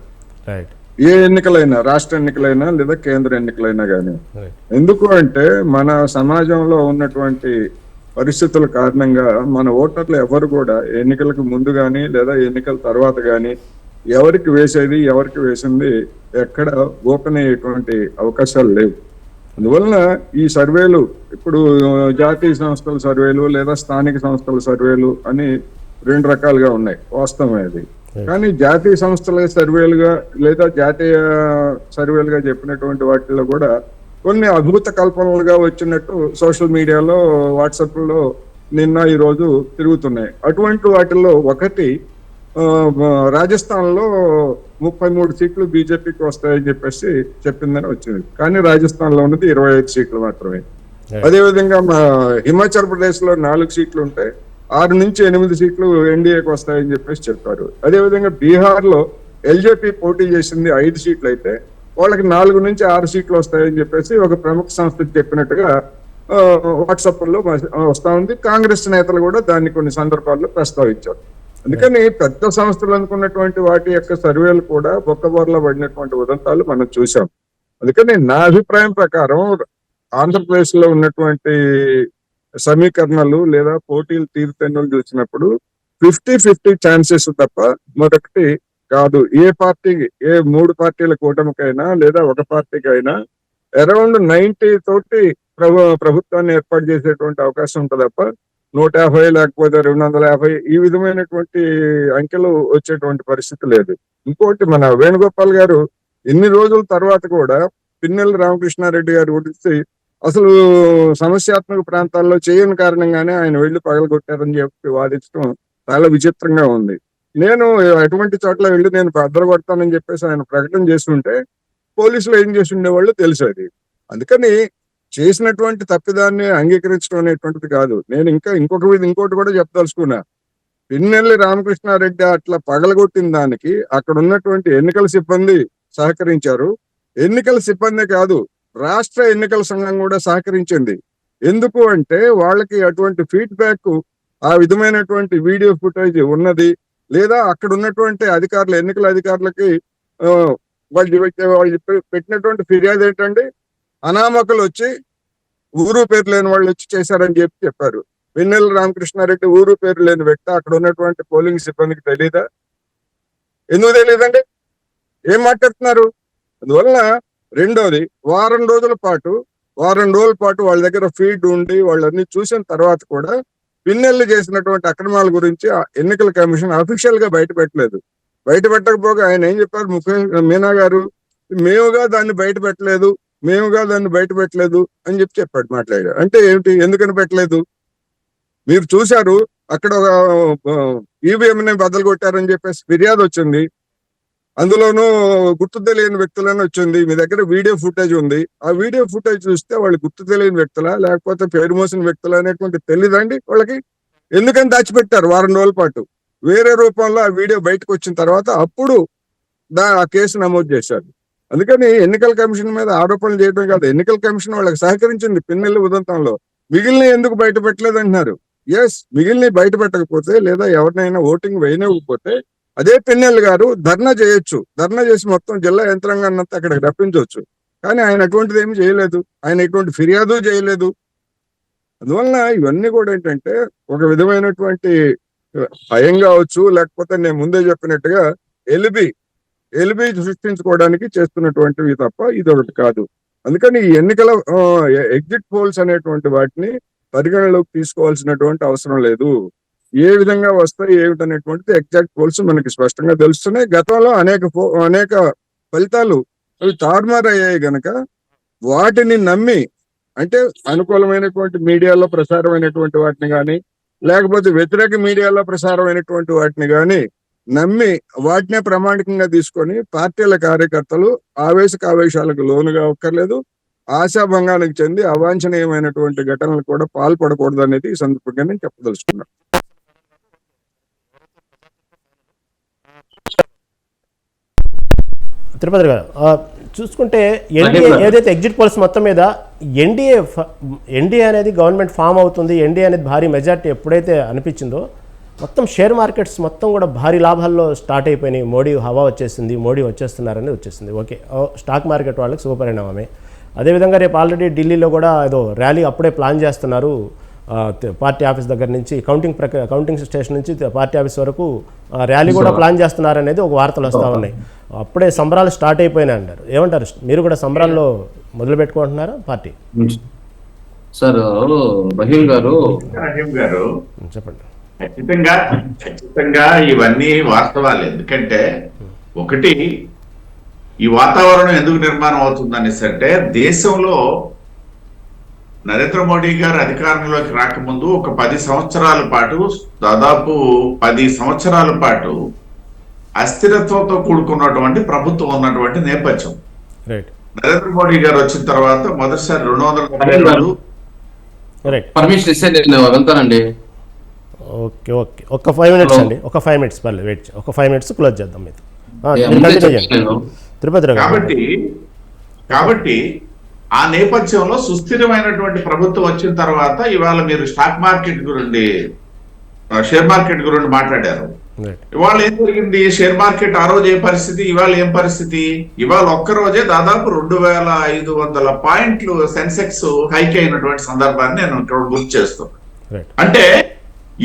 ఏ ఎన్నికలైనా, రాష్ట్ర ఎన్నికలైనా లేదా కేంద్ర ఎన్నికలైనా కానీ. ఎందుకు అంటే మన సమాజంలో ఉన్నటువంటి పరిస్థితుల కారణంగా మన ఓటర్లు ఎవరు కూడా ఎన్నికలకు ముందు కానీ లేదా ఎన్నికల తర్వాత కానీ ఎవరికి వేసింది ఎక్కడ ఓపెన్ అయ్యేటువంటి అవకాశాలు లేవు. అందువలన ఈ సర్వేలు, ఇప్పుడు జాతీయ సంస్థల సర్వేలు లేదా స్థానిక సంస్థల సర్వేలు అని 2 రకాలుగా ఉన్నాయి, వాస్తవం అది. కానీ జాతీయ సంస్థల సర్వేలుగా లేదా జాతీయ సర్వేలుగా చెప్పినటువంటి వాటిల్లో కూడా కొన్ని అద్భుత కల్పనలుగా వచ్చినట్టు సోషల్ మీడియాలో, వాట్సాప్లో నిన్న ఈరోజు తిరుగుతున్నాయి. అటువంటి వాటిల్లో ఒకటి రాజస్థాన్లో 33 సీట్లు బీజేపీకి వస్తాయని చెప్పేసి చెప్పిందని వచ్చింది. కానీ రాజస్థాన్ లో ఉన్నది 25 సీట్లు మాత్రమే. అదేవిధంగా మా హిమాచల్ ప్రదేశ్ లో 4 సీట్లు ఉంటే 6 నుంచి 8 సీట్లు ఎన్డీఏకి వస్తాయని చెప్పేసి చెప్పారు. అదేవిధంగా బీహార్ లో ఎల్జేపీ పోటీ చేసింది 5 సీట్లు అయితే వాళ్ళకి 4 నుంచి 6 సీట్లు వస్తాయని చెప్పేసి ఒక ప్రముఖ సంస్థకి చెప్పినట్టుగా వాట్సాప్ లో వస్తా ఉంది. కాంగ్రెస్ నేతలు కూడా దాన్ని కొన్ని సందర్భాల్లో ప్రస్తావించారు. అందుకని పెద్ద సంస్థలు అనుకున్నటువంటి వాటి యొక్క సర్వేలు కూడా బొక్కబోర్లో పడినటువంటి ఉదంతాలు మనం చూసాం. అందుకని నా అభిప్రాయం ప్రకారం ఆంధ్రప్రదేశ్ లో ఉన్నటువంటి సమీకరణలు లేదా పోటీలు తీరుతెన్నులు చూసినప్పుడు 50-50 ఛాన్సెస్ తప్ప మరొకటి కాదు. ఏ పార్టీకి, ఏ 3 పార్టీల కూటమికైనా లేదా ఒక పార్టీకైనా అరౌండ్ 90 తోటి ప్రభుత్వాన్ని ఏర్పాటు చేసేటువంటి అవకాశం ఉంటుంది తప్ప 150 లేకపోతే 250 ఈ విధమైనటువంటి అంకెలు వచ్చేటువంటి పరిస్థితి లేదు. ఇంకోటి, మన వేణుగోపాల్ గారు ఇన్ని రోజుల తర్వాత కూడా పిన్నెల్లి రామకృష్ణారెడ్డి గారు గురించి అసలు సమస్యాత్మక ప్రాంతాల్లో చేయని కారణంగానే ఆయన వెళ్లి పగలగొట్టారని చెప్పి వాదించడం చాలా విచిత్రంగా ఉంది. నేను ఎటువంటి చోట్ల వెళ్ళి నేను కొడతానని చెప్పేసి ఆయన ప్రకటన చేస్తుంటే పోలీసులు ఏం చేసి ఉండేవాళ్ళు తెలిసేది. అందుకని చేసినటువంటి తప్పిదాన్ని అంగీకరించడం అనేటువంటిది కాదు. నేను ఇంకోటి కూడా చెప్పదలుచుకున్నా. పిన్నెల్లి రామకృష్ణారెడ్డి అట్లా పగలగొట్టిన దానికి అక్కడ ఉన్నటువంటి ఎన్నికల సిబ్బంది సహకరించారు. ఎన్నికల సిబ్బంది కాదు, రాష్ట్ర ఎన్నికల సంఘం కూడా సహకరించింది. ఎందుకు అంటే వాళ్ళకి అటువంటి ఫీడ్బ్యాక్, ఆ విధమైనటువంటి వీడియో ఫుటేజ్ ఉన్నది. లేదా అక్కడ ఉన్నటువంటి అధికారులు, ఎన్నికల అధికారులకి వాళ్ళు పెట్టినటువంటి ఫిర్యాదు ఏంటంటే అనామకులు వచ్చి ఊరు పేరు లేని వాళ్ళు వచ్చి చేశారని చెప్పారు. పిన్నెల్లి రామకృష్ణారెడ్డి ఊరు పేరు లేని వ్యక్తి అక్కడ ఉన్నటువంటి పోలింగ్ సిబ్బందికి తెలీదా? ఎందుకు తెలియదండి? ఏం మాట్లాడుతున్నారు? అందువలన రెండోది, వారం రోజుల పాటు వాళ్ళ దగ్గర ఫీడ్ ఉండి వాళ్ళన్ని చూసిన తర్వాత కూడా పిన్నెల్లి చేసినటువంటి అక్రమాల గురించి ఎన్నికల కమిషన్ అఫీషియల్ గా బయట పెట్టలేదు. బయట పెట్టకపోగా ఆయన ఏం చెప్పారు, మీనా గారు, మేముగా దాన్ని బయట పెట్టలేదు అని చెప్పాడు, మాట్లాడాడు. అంటే ఏమిటి? ఎందుకని పెట్టలేదు? మీరు చూశారు, అక్కడ ఒక ఈవీఎంని బద్దలు కొట్టారని చెప్పేసి ఫిర్యాదు వచ్చింది. అందులోనూ గుర్తు తెలియని వ్యక్తులని వచ్చింది. మీ దగ్గర వీడియో ఫుటేజ్ ఉంది. ఆ వీడియో ఫుటేజ్ చూస్తే వాళ్ళు గుర్తు తెలియని వ్యక్తులా లేకపోతే పేరు మోసిన వ్యక్తులా అనేటువంటి తెలియదండి వాళ్ళకి. ఎందుకని దాచిపెట్టారు వారం రోజుల పాటు? వేరే రూపంలో ఆ వీడియో బయటకు వచ్చిన తర్వాత అప్పుడు ఆ కేసు నమోదు చేశారు. అందుకని ఎన్నికల కమిషన్ మీద ఆరోపణలు చేయడం కాదు, ఎన్నికల కమిషన్ వాళ్ళకి సహకరించింది పిన్నెల్లి ఉదంతంలో. మిగిలిన ఎందుకు బయట పెట్టలేదు అంటున్నారు. ఎస్, మిగిలిన బయట పెట్టకపోతే లేదా ఎవరినైనా ఓటింగ్ వేయనివ్వకపోతే అదే పిన్నెల్లి గారు ధర్నా చేయొచ్చు. ధర్నా చేసి మొత్తం జిల్లా యంత్రాంగాన్ని అంతా అక్కడికి రప్పించవచ్చు. కానీ ఆయన అటువంటిది ఏమి చేయలేదు. ఆయన ఎటువంటి ఫిర్యాదు చేయలేదు. అందువలన ఇవన్నీ కూడా ఏంటంటే ఒక విధమైనటువంటి భయం కావచ్చు, లేకపోతే నేను ముందే చెప్పినట్టుగా ఎలిబి సృష్టించుకోవడానికి చేస్తున్నటువంటివి తప్ప ఇది ఒకటి కాదు. అందుకని ఈ ఎన్నికల ఎగ్జిట్ పోల్స్ అనేటువంటి వాటిని పరిగణలోకి తీసుకోవాల్సినటువంటి అవసరం లేదు. ఏ విధంగా వస్తాయి ఏమిటనేటువంటిది ఎగ్జాక్ట్ పోల్స్ మనకి స్పష్టంగా తెలుస్తున్నాయి. గతంలో అనేక ఫలితాలు అవి తారుమారయ్యాయి గనక వాటిని నమ్మి, అంటే అనుకూలమైనటువంటి మీడియాలో ప్రసారమైనటువంటి వాటిని కానీ లేకపోతే వ్యతిరేక మీడియాలో ప్రసారమైనటువంటి వాటిని కానీ నమ్మి వాటినే ప్రామాణికంగా తీసుకొని పార్టీల కార్యకర్తలు ఆవేశాలకు లోనుగా ఒక్కర్లేదు, ఆశాభంగానికి చెంది అవాంఛనీయమైనటువంటి ఘటనలు కూడా పాల్పడకూడదు అనేది ఈ సందర్భంగా నేను చెప్పదలుచుకున్నాను. తిరుపతి గారు చూసుకుంటే ఎన్డీఏ ఏదైతే ఎగ్జిట్ పోల్స్ మొత్తం మీద ఎన్డీఏ అనేది గవర్నమెంట్ ఫామ్ అవుతుంది, ఎన్డీఏ అనేది భారీ మెజార్టీ ఎప్పుడైతే అనిపించిందో మొత్తం షేర్ మార్కెట్స్ మొత్తం కూడా భారీ లాభాల్లో స్టార్ట్ అయిపోయినాయి. మోడీ హవా వచ్చేసింది, మోడీ వచ్చేస్తున్నారని వచ్చేసింది. ఓకే, స్టాక్ మార్కెట్ వాళ్ళకి శుభపరిణామమే. అదేవిధంగా రేపు ఆల్రెడీ ఢిల్లీలో కూడా ఏదో ర్యాలీ అప్పుడే ప్లాన్ చేస్తున్నారు. పార్టీ ఆఫీస్ దగ్గర నుంచి కౌంటింగ్ స్టేషన్ నుంచి పార్టీ ఆఫీస్ వరకు ర్యాలీ కూడా ప్లాన్ చేస్తున్నారనేది ఒక వార్తలు వస్తూ ఉన్నాయి. అప్పుడే సంబరాలు స్టార్ట్ అయిపోయినాయి అంటారు. ఏమంటారు? మీరు కూడా సంబరాల్లో మొదలు పెట్టుకుంటున్నారా పార్టీ? సార్ రహీం గారు చెప్పండి. ఖచ్చితంగా ఇవన్నీ వాస్తవాలు. ఎందుకంటే ఒకటి, ఈ వాతావరణం ఎందుకు నిర్మాణం అవుతుంది అనేసి అంటే దేశంలో నరేంద్ర మోడీ గారు అధికారంలోకి రాకముందు ఒక 10 సంవత్సరాల పాటు, దాదాపు 10 సంవత్సరాల పాటు అస్థిరత్వంతో కూడుకున్నటువంటి ప్రభుత్వం ఉన్నటువంటి నేపథ్యం. రైట్ నరేంద్ర మోడీ గారు వచ్చిన తర్వాత మొదటిసారి 230 రైట్ పర్మిషన్ ఇస్తే నేను వెళ్తానండి. ఓకే ఓకే ఒక 5 minutes అండి, ఒక 5 minutes పర్లేదు వెయిట్, ఒక 5 minutes క్లోజ్ చేద్దాం మీతో. తిరుపతి గారు కాబట్టి ఆ నేపథ్యంలో సుస్థిరమైనటువంటి ప్రభుత్వం వచ్చిన తర్వాత ఇవాళ మీరు స్టాక్ మార్కెట్ గురించి, షేర్ మార్కెట్ గురించి మాట్లాడారు. ఇవాళ ఏం జరిగింది? షేర్ మార్కెట్ ఆ రోజు ఏ పరిస్థితి, ఇవాళ ఏం పరిస్థితి? ఇవాళ ఒక్కరోజే దాదాపు 2500 పాయింట్లు సెన్సెక్స్ హైక్ అయినటువంటి సందర్భాన్ని నేను ఇక్కడ గుర్తు చేస్తున్నాను. అంటే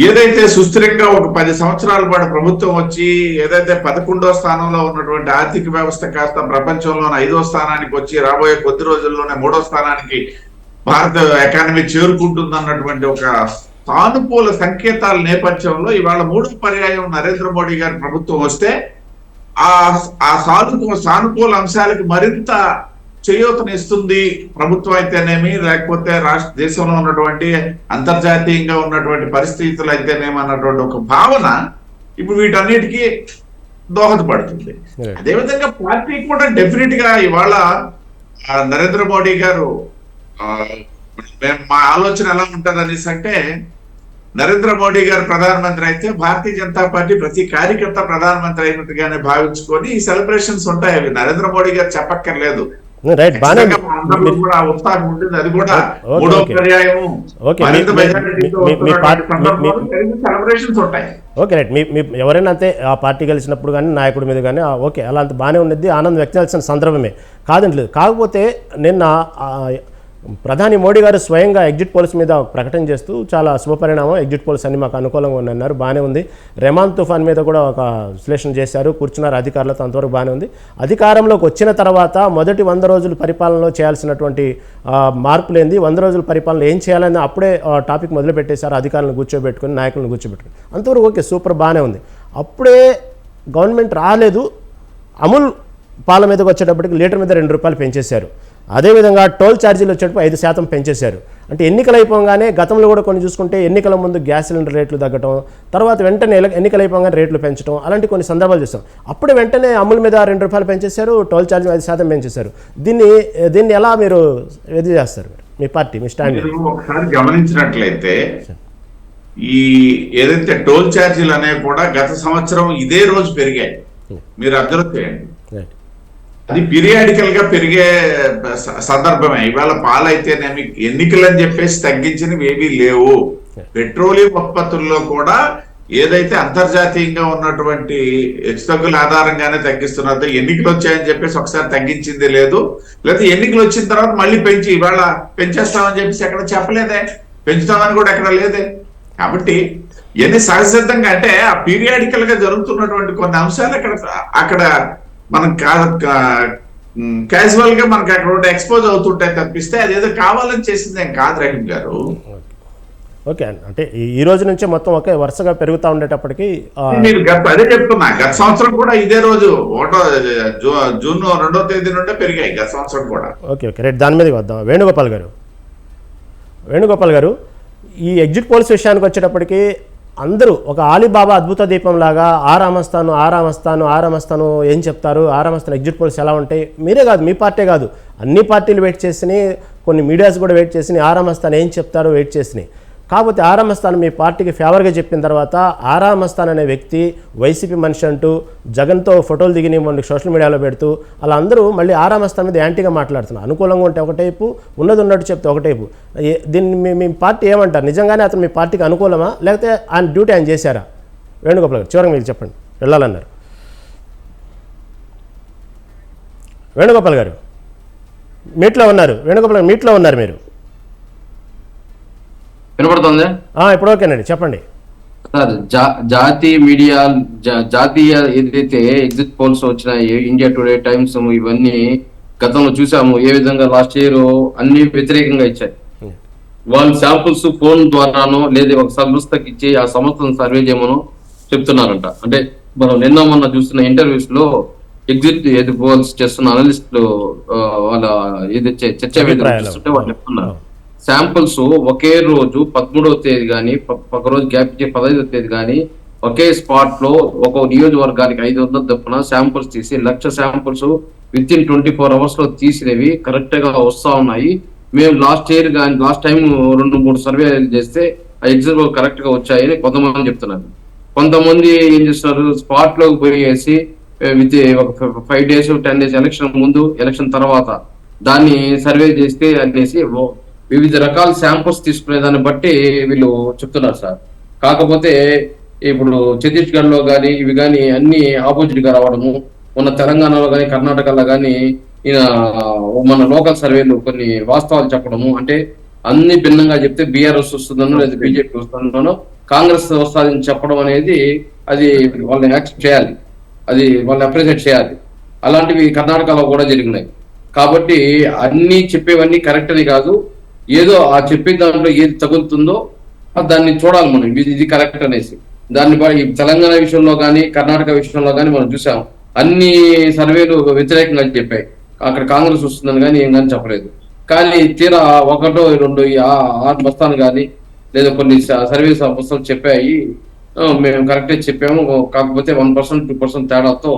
ఏదైతే సుస్థిరంగా ఒక 10 సంవత్సరాల పాటు ప్రభుత్వం వచ్చి ఏదైతే 11వ స్థానంలో ఉన్నటువంటి ఆర్థిక వ్యవస్థ కాస్త ప్రపంచంలోనే 5వ స్థానానికి వచ్చి రాబోయే కొద్ది రోజుల్లోనే 3వ స్థానానికి భారత ఎకానమీ చేరుకుంటుంది అన్నటువంటి ఒక సానుకూల సంకేతాల నేపథ్యంలో ఇవాళ 3వ పర్యాయం నరేంద్ర మోడీ గారి ప్రభుత్వం వస్తే ఆ సానుకూల అంశాలకు మరింత చేయూతనిస్తుంది ప్రభుత్వం అయితేనేమి, లేకపోతే దేశంలో ఉన్నటువంటి అంతర్జాతీయంగా ఉన్నటువంటి పరిస్థితులు అయితేనేమి అన్నటువంటి ఒక భావన ఇప్పుడు వీటన్నిటికీ దోహదపడుతుంది. అదేవిధంగా పార్టీ కూడా డెఫినెట్ గా ఇవాళ నరేంద్ర మోడీ గారు మా ఆలోచన ఎలా ఉంటుంది అనేసి అంటే, నరేంద్ర మోడీ గారు ప్రధానమంత్రి అయితే భారతీయ జనతా పార్టీ ప్రతి కార్యకర్త ప్రధానమంత్రి అయినట్టుగానే భావించుకొని ఈ సెలబ్రేషన్స్ ఉంటాయి. అవి నరేంద్ర మోడీ గారు చెప్పక్కర్లేదు. రైట్ బాగా ఉత్సాహం ఉంటుంది. అది కూడా 3వ పర్యాయం సెలబ్రేషన్స్ ఉంటాయి. Okay right. మీ ఎవరైనా అంతే ఆ పార్టీ గెలిచినప్పుడు కానీ నాయకుడి మీద కానీ ఓకే అలా అంత బాగానే ఉన్నది, ఆనందం వ్యక్తం చేయాల్సిన సందర్భమే కాదంటలేదు. కాకపోతే నిన్న ప్రధాని మోడీ గారు స్వయంగా ఎగ్జిట్ పోల్స్ మీద ప్రకటన చేస్తూ చాలా శుభపరిణామం, ఎగ్జిట్ పోల్స్ అన్ని మాకు అనుకూలంగా ఉన్నాయన్నారు, బాగానే ఉంది. రెమాన్ తుఫాన్ మీద కూడా ఒక విశ్లేషణ చేశారు, కూర్చున్నారు అధికారులతో, అంతవరకు బాగానే ఉంది. అధికారంలోకి వచ్చిన తర్వాత మొదటి 100 రోజుల పరిపాలనలో చేయాల్సినటువంటి మార్పులేంది, 100 రోజుల పరిపాలన ఏం చేయాలని అప్పుడే టాపిక్ మొదలుపెట్టేశారు, అధికారులను కూర్చోబెట్టుకుని నాయకులను కూర్చోబెట్టుకుని, అంతవరకు ఓకే సూపర్ బాగానే ఉంది. అప్పుడే గవర్నమెంట్ రాలేదు, అమూల్ పాల మీదకి వచ్చేటప్పటికి లీటర్ మీద 2 రూపాయలు పెంచేశారు. అదేవిధంగా టోల్ ఛార్జీలు వచ్చేటప్పుడు 5% పెంచేశారు. అంటే ఎన్నికలు అయిపోగానే గతంలో కూడా కొన్ని చూసుకుంటే ఎన్నికల ముందు గ్యాస్ సిలిండర్ రేట్లు తగ్గటం, తర్వాత వెంటనే ఎన్నికలు అయిపోగానే రేట్లు పెంచడం, అలాంటి కొన్ని సందర్భాలు చూస్తాం. అప్పుడే వెంటనే అమూల్ మీద 2 రూపాయలు పెంచేశారు, టోల్ ఛార్జీలు 5% పెంచేశారు. దీన్ని ఎలా మీరు ఎదురు చేస్తారు? మీ పార్టీ మీ స్టాండ్ ఒకసారి గమనించినట్లయితే ఈ ఏదైతే టోల్ ఛార్జీలు అనేవి కూడా గత సంవత్సరం ఇదే రోజు పెరిగాయి. మీరు అబ్జర్వ్ చేయండి, అది పీరియాడికల్ గా పెరిగే సందర్భమే. ఇవాళ పాలైతేనేమి ఎన్నికలు అని చెప్పేసి తగ్గించినవి ఏవీ లేవు. పెట్రోలియం ఉత్పత్తుల్లో కూడా ఏదైతే అంతర్జాతీయంగా ఉన్నటువంటి హెచ్చుతగ్గుల ఆధారంగానే తగ్గిస్తున్నారు. ఎన్నికలు వచ్చాయని చెప్పేసి ఒకసారి తగ్గించింది లేదు, లేకపోతే ఎన్నికలు వచ్చిన తర్వాత మళ్ళీ పెంచి ఇవాళ పెంచేస్తామని చెప్పేసి ఎక్కడ చెప్పలేదే, పెంచుతామని కూడా ఎక్కడ లేదే. కాబట్టి ఇవన్నీ సహజసిద్ధంగా అంటే ఆ పీరియాడికల్ గా జరుగుతున్నటువంటి కొన్ని అంశాలు అక్కడ మనం క్యాజువల్ గా మనకి అక్కడ ఎక్స్పోజ్ అవుతుంటాయి తప్పిస్తే అదేదో కావాలని చేసింది ఏం కాదు రహీం గారు. ఓకే, అంటే ఈ రోజు నుంచే మొత్తం ఒకే వరుసగా పెరుగుతూ ఉండేటప్పటికి మీరు అదే చెప్తున్నా, గత సంవత్సరం కూడా ఇదే రోజు జూన్ 2వ తేదీ నుండే పెరిగాయి గత సంవత్సరం కూడా. ఓకే ఓకే రైట్, దాని మీదకి వద్దాం. వేణుగోపాల్ గారు ఈ ఎగ్జిట్ పోల్స్ విషయానికి వచ్చేటప్పటికి అందరూ ఒక ఆలీబాబా అద్భుత దీపం లాగా ఆరామస్తాను ఏం చెప్తారు, ఆరామస్తాను ఎగ్జిట్ పోల్స్ ఎలా ఉంటాయి, మీరే కాదు మీ పార్టీ కాదు అన్ని పార్టీలు వెయిట్ చేసినాయి, కొన్ని మీడియాస్ కూడా వెయిట్ చేసినాయి, ఆరామస్తాను ఏం చెప్తారో వెయిట్ చేసినాయి. కాకపోతే ఆరామస్తాను మీ పార్టీకి ఫేవర్గా చెప్పిన తర్వాత ఆరామస్తాన్ అనే వ్యక్తి వైసీపీ మనిషి అంటూ జగన్తో ఫోటోలు దిగిన మొన్న సోషల్ మీడియాలో పెడుతూ అలా అందరూ మళ్ళీ ఆరామస్తాన్ మీద యాంటీగా మాట్లాడుతున్నారు. అనుకూలంగా ఉంటే ఒకటైపు, ఉన్నది ఉన్నట్టు చెప్తే ఒకటైపు. దీన్ని మీ పార్టీ ఏమంటారు? నిజంగానే అతను మీ పార్టీకి అనుకూలమా, లేకపోతే ఆయన డ్యూటీ ఆయన చేశారా? వేణుగోపాల్ గారు చివరికి మీరు చెప్పండి, వెళ్ళాలన్నారు. వేణుగోపాల్ గారు మీట్లో ఉన్నారు, వేణుగోపాల్ గారు మీట్లో ఉన్నారు మీరు, వినపడుతుంది? ఇప్పుడు ఓకేనండి చెప్పండి. సార్, జాతీయ ఏదైతే ఎగ్జిట్ పోల్స్ వచ్చినాయి, ఇండియా టుడే, టైమ్స్, ఇవన్నీ గతంలో చూసాము ఏ విధంగా లాస్ట్ ఇయర్ అన్ని వ్యతిరేకంగా ఇచ్చాయి. వాళ్ళు శాంపుల్స్ ఫోన్ ద్వారానో లేదా ఒక సంస్థకి ఇచ్చి ఆ సంస్థను సర్వే చేయమనో చెప్తున్నారంట. అంటే మనం మొన్న చూస్తున్న ఇంటర్వ్యూస్ లో ఎగ్జిట్ పోల్స్ చేస్తున్న అనలిస్టులు వాళ్ళ ఏదైతే చర్చా వేదిక వాళ్ళు చెప్తున్నారు, శాంపుల్స్ ఒకే రోజు 13వ తేదీ కానీ ఒక రోజు గ్యాప్ ఇచ్చే 15వ తేదీ కానీ ఒకే స్పాట్ లో ఒక నియోజకవర్గానికి 500 చొప్పున శాంపుల్స్ తీసి 1,00,000 శాంపుల్స్ విత్ ఇన్ 24 hours లో తీసినవి కరెక్ట్ గా వస్తా ఉన్నాయి. మేము లాస్ట్ టైం 2-3 సర్వేలు చేస్తే ఆ ఎగ్జామ్ కరెక్ట్ గా వచ్చాయని కొంతమంది చెప్తున్నారు. కొంతమంది ఏం చేస్తున్నారు, స్పాట్ లోకి పోయేసి విత్ ఒక 5 days 10 days ఎలక్షన్ ముందు ఎలక్షన్ తర్వాత దాన్ని సర్వే చేస్తే అనేసి వివిధ రకాల శాంపుల్స్ తీసుకునే దాన్ని బట్టి వీళ్ళు చెప్తున్నారు సార్. కాకపోతే ఇప్పుడు ఛత్తీస్గఢ్ లో కానీ ఇవి కానీ అన్ని ఆపోజిట్ గా రావడము, మన తెలంగాణలో కానీ కర్ణాటకలో కానీ ఈయన మన లోకల్ సర్వేలు కొన్ని వాస్తవాలు చెప్పడము, అంటే అన్ని భిన్నంగా చెప్తే బీఆర్ఎస్ వస్తుందనో లేదా బీజేపీ వస్తుందనో కాంగ్రెస్ వస్తుందని చెప్పడం అనేది అది వాళ్ళని యాక్సెప్ట్ చేయాలి, అది వాళ్ళని అప్రిషియేట్ చేయాలి. అలాంటివి కర్ణాటకలో కూడా జరిగినాయి. కాబట్టి అన్ని చెప్పేవన్నీ కరెక్ట్ అని కాదు, ఏదో ఆ చెప్పే దాంట్లో ఏది తగులుతుందో దాన్ని చూడాలి మనం, ఇది కరెక్ట్ అనేసి. దాన్ని ఈ తెలంగాణ విషయంలో కానీ కర్ణాటక విషయంలో కానీ మనం చూసాం, అన్ని సర్వేలు వ్యతిరేకంగా చెప్పాయి, అక్కడ కాంగ్రెస్ వస్తుందని కానీ ఏం కానీ చెప్పలేదు. కానీ తీరా 1-2 ఆరు బస్తాను కానీ లేదా కొన్ని సర్వే సంస్థలు చెప్పాయి, మేము కరెక్టే చెప్పాము, కాకపోతే 1% 2% తేడాతో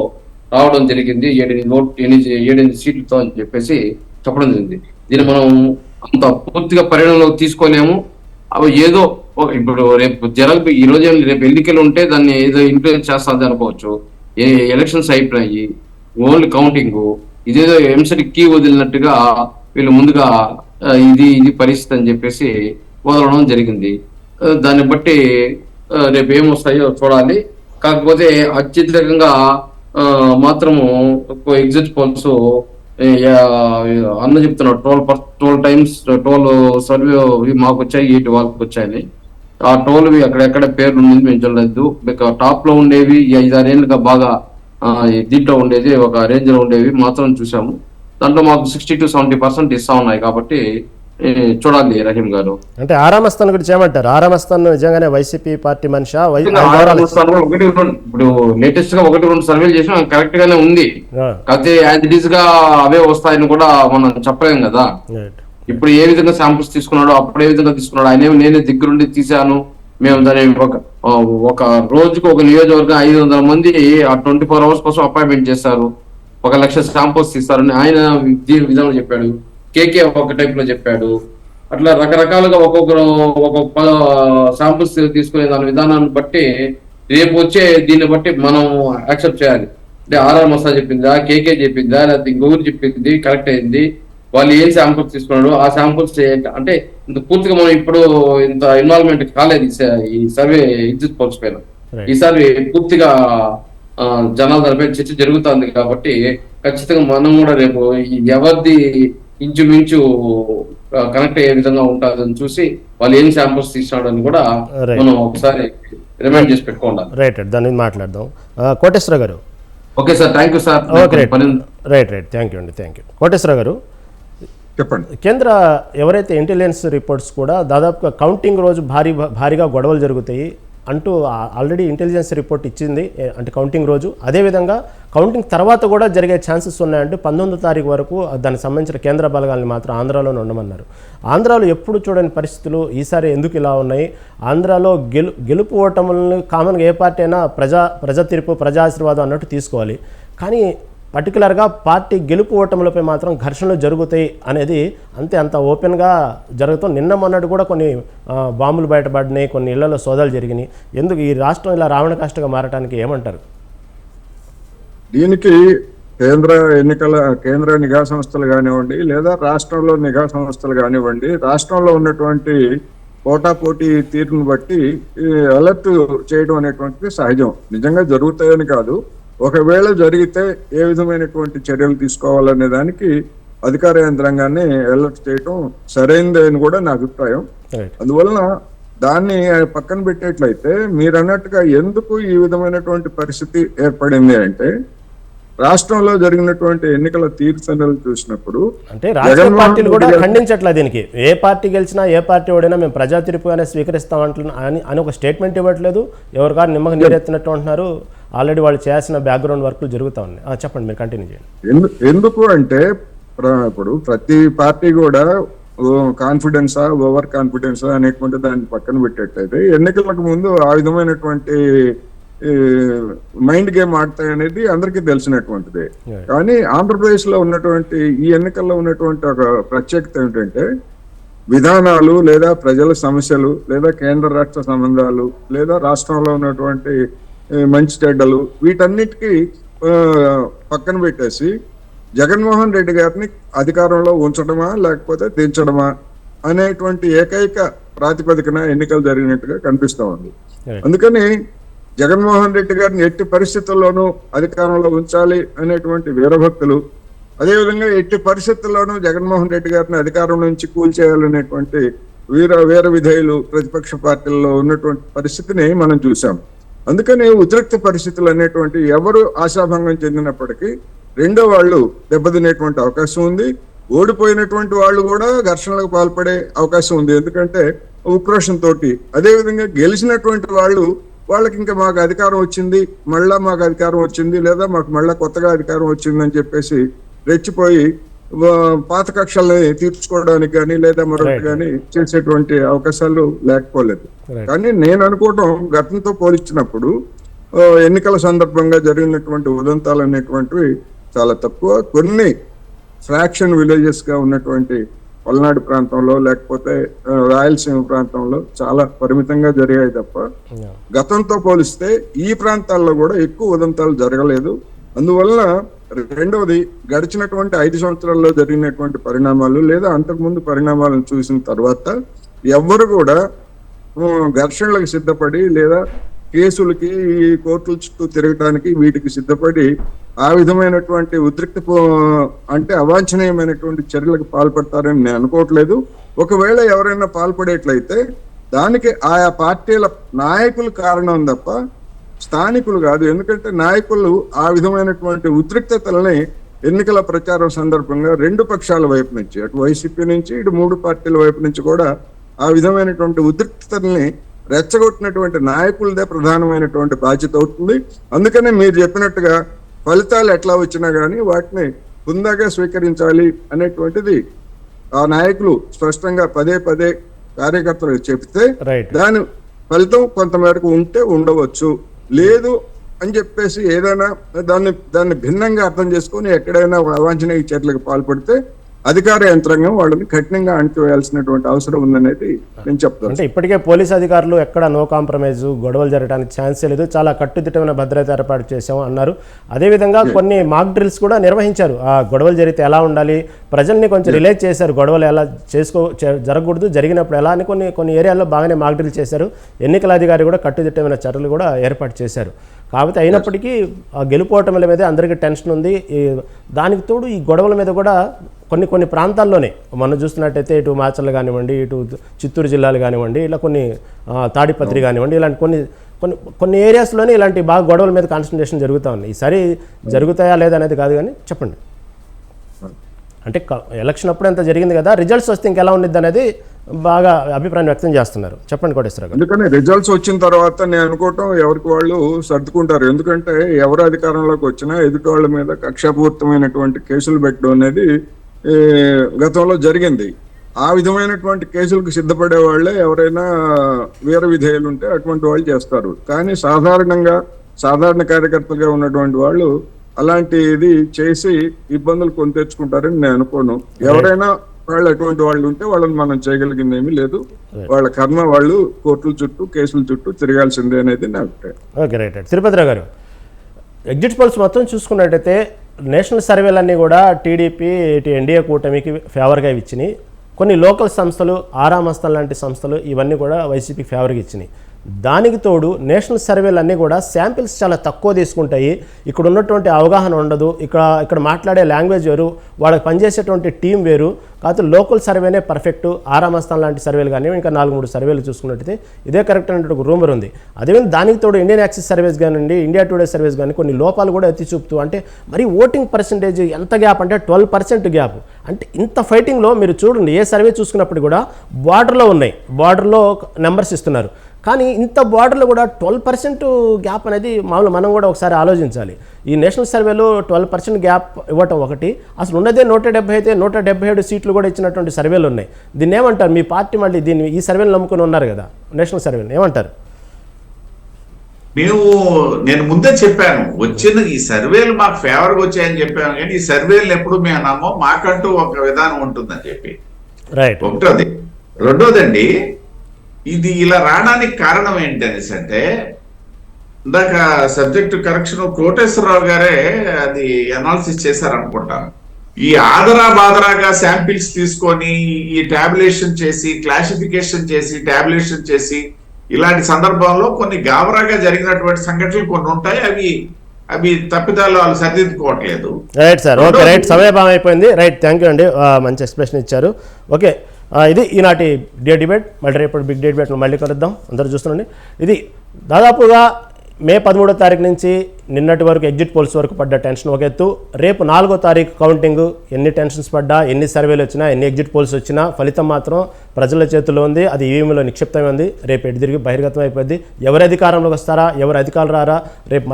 రావడం జరిగింది, 7 సీట్లతో అని చెప్పేసి చెప్పడం జరిగింది. దీన్ని మనం అంత పూర్తిగా పరిగణలోకి తీసుకోలేము. అవి ఏదో ఇప్పుడు రేపు ఈ రోజు రేపు ఎన్నికలు ఉంటే దాన్ని ఏదో ఇన్ఫ్లుయెన్స్ చేస్తుంది అనుకోవచ్చు. ఎలక్షన్స్ అయిపోయినాయి, ఓన్లీ కౌంటింగ్, ఇదేదో ఎంసెట్ కీ వదిలినట్టుగా వీళ్ళు ముందుగా ఇది పరిస్థితి అని చెప్పేసి వదలడం జరిగింది. దాన్ని బట్టి రేపు ఏమొస్తాయో చూడాలి. కాకపోతే అత్యధికంగా మాత్రము ఎగ్జిట్ పోల్స్ అన్న చెప్తున్నాడు 12 times 12 సర్వే మాకు వచ్చాయి, 8 వాళ్ళకి వచ్చాయని. ఆ 12 అక్కడెక్కడ పేర్లు ఉండేది మేము చూడలేదు. టాప్ లో ఉండేవి 5-6 ఏళ్ళుగా బాగా దీంట్లో ఉండేది ఒక రేంజ్ లో ఉండేవి మాత్రం చూసాము. దాంట్లో మాకు 60-70% ఇస్తా ఉన్నాయి. కాబట్టి చూడాలి రహీం గారు. అంటే ఆరామస్థాన్ గురించి ఏమంటారు? ఆరామస్థాన్ నిజంగానే వైసీపీ పార్టీ మనిషా? ఇప్పుడు లేటెస్ట్ గా 1-2 సర్వేలు చేసినా కరెక్ట్ గానే ఉంది. కాకపోతే యాజ్ ఇట్ ఈస్ గా అవే వస్తాయని కూడా మనం చెప్పలేం కదా. ఇప్పుడు ఏ విధంగా శాంపుల్స్ తీసుకున్నాడో అప్పుడు ఏ విధంగా తీసుకున్నాడు, ఆయన నేనే దగ్గరుండి తీశాను, మేము దాన్ని ఒక రోజుకు ఒక నియోజకవర్గం 500 మంది ఆ 24 hours కోసం అపాయింట్మెంట్ చేశారు, 1,00,000 శాంపుల్స్ తీస్తారని ఆయన విధానం చెప్పాడు. కేకే ఒక టైప్ లో చెప్పాడు. అట్లా రకరకాలుగా ఒక్కొక్క శాంపుల్స్ తీసుకునే దాని విధానాన్ని బట్టి రేపు వచ్చే దీన్ని బట్టి మనం యాక్సెప్ట్ చేయాలి. అంటే ఆర్ఆర్ మసా చెప్పిందా, కేకే చెప్పిందా, లేకపోతే ఇంకొకరు చెప్పింది కరెక్ట్ అయింది, వాళ్ళు ఏం శాంపుల్స్ తీసుకున్నాడు, ఆ శాంపుల్స్ అంటే ఇంత పూర్తిగా మనం ఇప్పుడు ఇంత ఇన్వాల్వ్మెంట్ కాలేదు ఈ సర్వే ఎగ్జిట్ పోల్స్ పైన. ఈసారి పూర్తిగా జనాల దానిపై చర్చ జరుగుతుంది. కాబట్టి ఖచ్చితంగా మనం కూడా రేపు ఎవరిది ఇంచుమించు కనెక్ట్ అయ్యే విధంగా ఉంటుందని చూసి వాళ్ళు ఏం శాంపుల్స్ తీసుకున్నాడని కూడా మనం ఒకసారి రిమైండ్ చేసి పెట్టుకోవాలి. రైట్, దాని మీద మాట్లాడదాం. కోటేశ్వర గారు. Okay sir, thank you sir. Right, thank you అండి, థ్యాంక్ యూ. కోటేశ్వర గారు చెప్పండి. కేంద్ర ఎవరైతే ఇంటెలిజెన్స్ రిపోర్ట్స్ కూడా దాదాపుగా కౌంటింగ్ రోజు భారీగా గొడవలు జరుగుతాయి అంటూ ఆల్రెడీ ఇంటెలిజెన్స్ రిపోర్ట్ ఇచ్చింది, అంటే కౌంటింగ్ రోజు. అదేవిధంగా కౌంటింగ్ తర్వాత కూడా జరిగే ఛాన్సెస్ ఉన్నాయంటే 19వ తారీఖు వరకు దానికి సంబంధించిన కేంద్ర బలగాల్ని మాత్రం ఆంధ్రాలోనే ఉండమన్నారు. ఆంధ్రాలో ఎప్పుడు చూడని పరిస్థితులు ఈసారి ఎందుకు ఇలా ఉన్నాయి? ఆంధ్రాలో గెలుపు ఓటములను కామన్గా ఏ పార్టీ అయినా ప్రజా తీర్పు, ప్రజా ఆశీర్వాదం అన్నట్టు తీసుకోవాలి. కానీ పర్టికులర్గా పార్టీ గెలుపు ఓటములపై మాత్రం ఘర్షణలు జరుగుతాయి అనేది అంత ఓపెన్గా జరుగుతాం. నిన్న మొన్నటి కూడా కొన్ని బాంబులు బయటపడినాయి, కొన్ని ఇళ్లలో సోదాలు జరిగినాయి. ఎందుకు ఈ రాష్ట్రం ఇలా రావణ కాష్టగా మారడానికి ఏమంటారు? దీనికి కేంద్ర నిఘా సంస్థలు కానివ్వండి, లేదా రాష్ట్రంలో నిఘా సంస్థలు కానివ్వండి, రాష్ట్రంలో ఉన్నటువంటి పోటాపోటీ తీరును బట్టి అలర్ట్ చేయడం అనేటువంటిది సహజం. నిజంగా జరుగుతాయని కాదు, ఒకవేళ జరిగితే ఏ విధమైనటువంటి చర్యలు తీసుకోవాలనే దానికి అధికార యంత్రాంగాన్ని అలర్ట్ చేయడం సరైనదే అని కూడా నా అభిప్రాయం. అందువలన దాన్ని పక్కన పెట్టేట్లయితే మీరు అన్నట్టుగా ఎందుకు ఈ విధమైనటువంటి పరిస్థితి ఏర్పడింది అంటే, రాష్ట్రంలో జరిగినటువంటి ఎన్నికల తీర్పులు చూసినప్పుడు అంటే రాజకీయ పార్టీలు కూడా ఖండించట్లా దీనికి. ఏ పార్టీ గెలిచినా ఏ పార్టీ ఓడినా మేము ప్రజా తీర్పుగానే స్వీకరిస్తామంటున్నా అని ఒక స్టేట్మెంట్ ఇవ్వట్లేదు. ఎవరికారు నిమ్మకం నీరెత్తినట్టు అంటున్నారు. ఆల్రెడీ వాళ్ళు చేయాల్సిన బ్యాక్గ్రౌండ్ వర్క్లు జరుగుతూ ఉన్నాయి. చెప్పండి, మీరు కంటిన్యూ చేయండి. ఎందుకు అంటే ఇప్పుడు ప్రతి పార్టీ కూడా కాన్ఫిడెన్సా ఓవర్ కాన్ఫిడెన్సా అనేటువంటి దాన్ని పక్కన పెట్టేట్లయితే ఎన్నికలకు ముందు ఆ విధమైనటువంటి మైండ్ గేమ్ ఆడతాయి అనేది అందరికీ తెలిసినటువంటిది. Yeah. కానీ ఆంధ్రప్రదేశ్ లో ఉన్నటువంటి ఈ ఎన్నికల్లో ఉన్నటువంటి ఒక ప్రత్యేకత ఏమిటంటే విధానాలు లేదా ప్రజల సమస్యలు లేదా కేంద్ర రాష్ట్ర సంబంధాలు లేదా రాష్ట్రంలో ఉన్నటువంటి మంచి చెడ్డలు వీటన్నిటికీ పక్కన పెట్టేసి జగన్మోహన్ రెడ్డి గారిని అధికారంలో ఉంచడమా లేకపోతే దించడమా అనేటువంటి ఏకైక ప్రాతిపదికన ఎన్నికలు జరిగినట్టుగా కనిపిస్తా ఉంది. Right. అందుకని జగన్మోహన్ రెడ్డి గారిని ఎట్టి పరిస్థితుల్లోనూ అధికారంలో ఉంచాలి అనేటువంటి వీరభక్తులు, అదేవిధంగా ఎట్టి పరిస్థితుల్లోనూ జగన్మోహన్ రెడ్డి గారిని అధికారం నుంచి కూల్చేయాలనేటువంటి వీర విధేయులు ప్రతిపక్ష పార్టీల్లో ఉన్నటువంటి పరిస్థితిని మనం చూసాం. అందుకని ఉద్రిక్త పరిస్థితులు అనేటువంటి ఎవరు ఆశాభంగం చెందినప్పటికీ రెండో వాళ్ళు దెబ్బతినేటువంటి అవకాశం ఉంది. ఓడిపోయినటువంటి వాళ్ళు కూడా ఘర్షణలకు పాల్పడే అవకాశం ఉంది. ఎందుకంటే ఉక్రోషంతో, అదేవిధంగా గెలిచినటువంటి వాళ్ళకి ఇంకా మాకు అధికారం వచ్చింది, మళ్ళా మాకు అధికారం వచ్చింది, లేదా మాకు మళ్ళా కొత్తగా అధికారం వచ్చింది అని చెప్పేసి రెచ్చిపోయి పాత కక్షల్ని తీర్చుకోవడానికి కానీ లేదా మరొకటి కానీ చేసేటువంటి అవకాశాలు లేకపోలేదు. కానీ నేను అనుకోవటం గతంతో పోల్చినప్పుడు ఎన్నికల సందర్భంగా జరిగినటువంటి ఉదంతాలు అనేటువంటివి చాలా తక్కువ. కొన్ని ఫ్రాక్షన్ విలేజెస్ గా ఉన్నటువంటి పల్నాడు ప్రాంతంలో లేకపోతే రాయలసీమ ప్రాంతంలో చాలా పరిమితంగా జరిగాయి తప్ప గతంతో పోలిస్తే ఈ ప్రాంతాల్లో కూడా ఎక్కువ ఉదంతాలు జరగలేదు. అందువలన రెండవది గడిచినటువంటి 5 సంవత్సరాల్లో జరిగినటువంటి పరిణామాలు లేదా అంతకుముందు పరిణామాలను చూసిన తర్వాత ఎవ్వరు కూడా ఘర్షణలకు సిద్ధపడి లేదా కేసులకి కోర్టుల చుట్టూ తిరగటానికి వీటికి సిద్ధపడి ఆ విధమైనటువంటి ఉద్రిక్త అంటే అవాంఛనీయమైనటువంటి చర్యలకు పాల్పడతారని నేను అనుకోవట్లేదు. ఒకవేళ ఎవరైనా పాల్పడేట్లయితే దానికి ఆయా పార్టీల నాయకులు కారణం తప్ప స్థానికులు కాదు. ఎందుకంటే నాయకులు ఆ విధమైనటువంటి ఉద్రిక్తతల్ని ఎన్నికల ప్రచారం సందర్భంగా రెండు పక్షాల వైపు నుంచి, అటు వైసీపీ నుంచి ఇటు 3 పార్టీల వైపు నుంచి కూడా ఆ విధమైనటువంటి ఉద్రిక్తతల్ని రెచ్చగొట్టినటువంటి నాయకులదే ప్రధానమైనటువంటి బాధ్యత అవుతుంది. అందుకనే మీరు చెప్పినట్టుగా ఫలితాలు ఎట్లా వచ్చినా కానీ వాటిని హుందాగా స్వీకరించాలి అనేటువంటిది ఆ నాయకులు స్పష్టంగా పదే కార్యకర్తలకు చెప్తే దాని ఫలితం కొంతమేరకు ఉంటే ఉండవచ్చు, లేదు అని చెప్పేసి ఏదైనా దాన్ని భిన్నంగా అర్థం చేసుకొని ఎక్కడైనా అవాంఛనీయ చర్యలకు పాల్పడితే అధికార యంత్రాంగం వాళ్ళని కఠినంగా అణిచివేయాల్సినటువంటి అవసరం ఉందనేది నేను చెప్తాను. అంటే ఇప్పటికే పోలీస్ అధికారులు ఎక్కడ నో కాంప్రమైజ్, గొడవలు జరగడానికి ఛాన్సే లేదు, చాలా కట్టుదిట్టమైన భద్రత ఏర్పాటు చేశాము అన్నారు. అదేవిధంగా కొన్ని మాక్ డ్రిల్స్ కూడా నిర్వహించారు. ఆ గొడవలు జరిగితే ఎలా ఉండాలి, ప్రజల్ని కొంచెం రిలేట్ చేశారు, గొడవలు ఎలా జరగకూడదు, జరిగినప్పుడు ఎలా అని కొన్ని ఏరియాల్లో బాగానే మాక్ డ్రిల్ చేశారు. ఎన్నికల అధికారి కూడా కట్టుదిట్టమైన చర్యలు కూడా ఏర్పాటు చేశారు. కాబట్టి అయినప్పటికీ ఆ గెలుపోవటం మీద అందరికీ టెన్షన్ ఉంది. దానికి తోడు ఈ గొడవల మీద కూడా కొన్ని ప్రాంతాల్లోనే మనం చూస్తున్నట్టయితే ఇటు మాచర్లు కానివ్వండి, ఇటు చిత్తూరు జిల్లాలు కానివ్వండి, ఇలా కొన్ని తాడిపత్రి కానివ్వండి, ఇలాంటి కొన్ని ఏరియాస్లోనే ఇలాంటి బాగా గొడవల మీద కాన్సన్ట్రేషన్ జరుగుతూ ఉన్నాయి. ఈసారి జరుగుతాయా లేదా అనేది కాదు, కానీ చెప్పండి. అంటే ఎలక్షన్ అప్పుడు ఎంత జరిగింది కదా, రిజల్ట్స్ వస్తే ఇంకెలా ఉండిద్ది అనేది బాగా అభిప్రాయం వ్యక్తం చేస్తున్నారు. చెప్పండి కోటేశ్వర గారు. ఎందుకని రిజల్ట్స్ వచ్చిన తర్వాత నేను అనుకోవటం ఎవరికి వాళ్ళు సర్దుకుంటారు. ఎందుకంటే ఎవరు అధికారంలోకి వచ్చినా ఎదుటి వాళ్ళ మీద కక్షాపూరితమైనటువంటి కేసులు పెట్టడం అనేది గతంలో జరిగింది. ఆ విధమైనటువంటి కేసులకు సిద్ధపడే వాళ్ళే ఎవరైనా వీర విధేయులు ఉంటే అటువంటి వాళ్ళు చేస్తారు. కానీ సాధారణ కార్యకర్తలుగా ఉన్నటువంటి వాళ్ళు అలాంటిది చేసి ఇబ్బందులు కొని తెచ్చుకుంటారని నేను అనుకోను. ఎవరైనా వాళ్ళు అటువంటి వాళ్ళు ఉంటే వాళ్ళని మనం చేయగలిగింది ఏమీ లేదు. వాళ్ళ కర్మ వాళ్ళు కోర్టుల చుట్టూ కేసుల చుట్టూ తిరగాల్సిందే అనేది నా అభిప్రాయం. Okay, right. తిరుపతిరావు గారు, ఎగ్జిట్ పోల్స్ మొత్తం చూసుకున్నట్టయితే నేషనల్ సర్వేలన్నీ కూడా టీడీపీ ఇటు ఎన్డీఏ కూటమికి ఫేవర్గా ఇచ్చినాయి. కొన్ని లోకల్ సంస్థలు, ఆరామస్థం లాంటి సంస్థలు ఇవన్నీ కూడా వైసీపీకి ఫేవర్గా ఇచ్చినాయి. దానికి తోడు నేషనల్ సర్వేలు అన్నీ కూడా శాంపిల్స్ చాలా తక్కువ తీసుకుంటాయి. ఇక్కడ ఉన్నటువంటి అవగాహన ఉండదు, ఇక్కడ మాట్లాడే లాంగ్వేజ్ వేరు, వాళ్ళకి పనిచేసేటువంటి టీం వేరు. కాకపోతే లోకల్ సర్వేనే పర్ఫెక్ట్. ఆరామస్థాన్ లాంటి సర్వేలు కానీ ఇంకా 4-3 సర్వేలు చూసుకున్నట్టయితే ఇదే కరెక్ట్ అనేటువంటి ఒక రూమర్ ఉంది. అదేవిధంగా దానికి తోడు ఇండియన్ యాక్సిస్ సర్వేస్ కానివ్వండి, ఇండియా టుడే సర్వేస్ కానీ కొన్ని లోపాలు కూడా ఎత్తి చూపుతూ, అంటే మరి ఓటింగ్ పర్సంటేజ్ ఎంత గ్యాప్ అంటే 12% గ్యాప్. అంటే ఇంత ఫైటింగ్లో మీరు చూడండి, ఏ సర్వే చూసుకున్నప్పుడు కూడా బార్డర్లో ఉన్నాయి, బార్డర్లో నెంబర్స్ ఇస్తున్నారు. కానీ ఇంత బార్డర్లో కూడా 12% గ్యాప్ అనేది మామూలు మనం కూడా ఒకసారి ఆలోచించాలి. ఈ నేషనల్ సర్వేలో 12% గ్యాప్ ఇవ్వటం ఒకటి, అసలు ఉన్నదే 170 అయితే 177 సీట్లు కూడా ఇచ్చినటువంటి సర్వేలు ఉన్నాయి. దీన్ని ఏమంటారు? మీ పార్టీ మళ్ళీ ఈ సర్వేలు నమ్ముకుని ఉన్నారు కదా, నేషనల్ సర్వేలు ఏమంటారు? నేను ముందే చెప్పాను, వచ్చిన ఈ సర్వేలు మాకు ఫేవర్గా వచ్చాయని చెప్పాను, కానీ ఈ సర్వేలు ఎప్పుడు మేము నమ్మో, మాకంటూ ఒక విధానం ఉంటుందని చెప్పి. రైట్. ఒకటోది. రెండోదండి, ఇది ఇలా రావడానికి కారణం ఏంటనేసి అంటే, ఇందాక సబ్జెక్ట్ కరెక్షన్ కోటేశ్వరరావు గారే అది అనాలిసిస్ చేశారనుకుంటాను. ఈ బాదరాగా శాంపిల్స్ తీసుకొని ఈ టాబ్యులేషన్ చేసి, క్లాసిఫికేషన్ చేసి, టాబ్యులేషన్ చేసి, ఇలాంటి సందర్భంలో కొన్ని గాబరాగా జరిగినటువంటి సంఘటనలు కొన్ని ఉంటాయి. అవి తప్పిదాలు వాళ్ళు సరిదిద్దుకోవట్లేదు. రైట్ సార్, ఓకే, రైట్, సమయభావం అయిపోయింది. రైట్, థ్యాంక్ యూ అండి, మంచి ఎక్స్ప్లెనేషన్ ఇచ్చారు. ఓకే, ఇది ఈనాటి డిబేట్. మళ్ళీ రేపు బిగ్ డిబేట్లో మళ్ళీ కలుద్దాం. అందరూ చూస్తుండండి. ఇది దాదాపుగా మే 13వ తారీఖు నుంచి నిన్నటి వరకు ఎగ్జిట్ పోల్స్ వరకు పడ్డ టెన్షన్ ఒక ఎత్తు. రేపు 4వ తారీఖు కౌంటింగ్, ఎన్ని టెన్షన్స్ పడ్డా, ఎన్ని సర్వేలు వచ్చినా, ఎన్ని ఎగ్జిట్ పోల్స్ వచ్చినా ఫలితం మాత్రం ప్రజల చేతుల్లో ఉంది. అది ఈవీఎంలో నిక్షిప్తమై ఉంది. రేపు ఎటు తిరిగి బహిర్గతం అయిపోద్ది. ఎవరు అధికారంలోకి వస్తారా, ఎవరు అధికారులు రారా, రేపు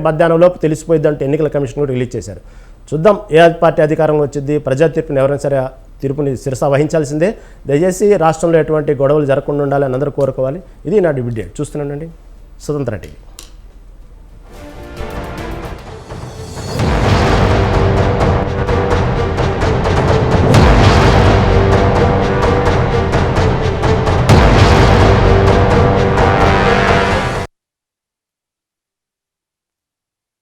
మధ్యాహ్నంలోపు తెలిసిపోయింది అంటే ఎన్నికల కమిషన్ కూడా రిలీజ్ చేశారు. చూద్దాం ఏ పార్టీ అధికారంలో వచ్చింది. ప్రజా తీర్పుని ఎవరైనా సరే తీర్పుని శిరస వహించాల్సిందే. దయచేసి రాష్ట్రంలో ఎటువంటి గొడవలు జరగకుండా ఉండాలని అందరూ కోరుకోవాలి. ఇది నా డిబేట్. చూస్తున్నానండి, స్వతంత్ర టీవీ.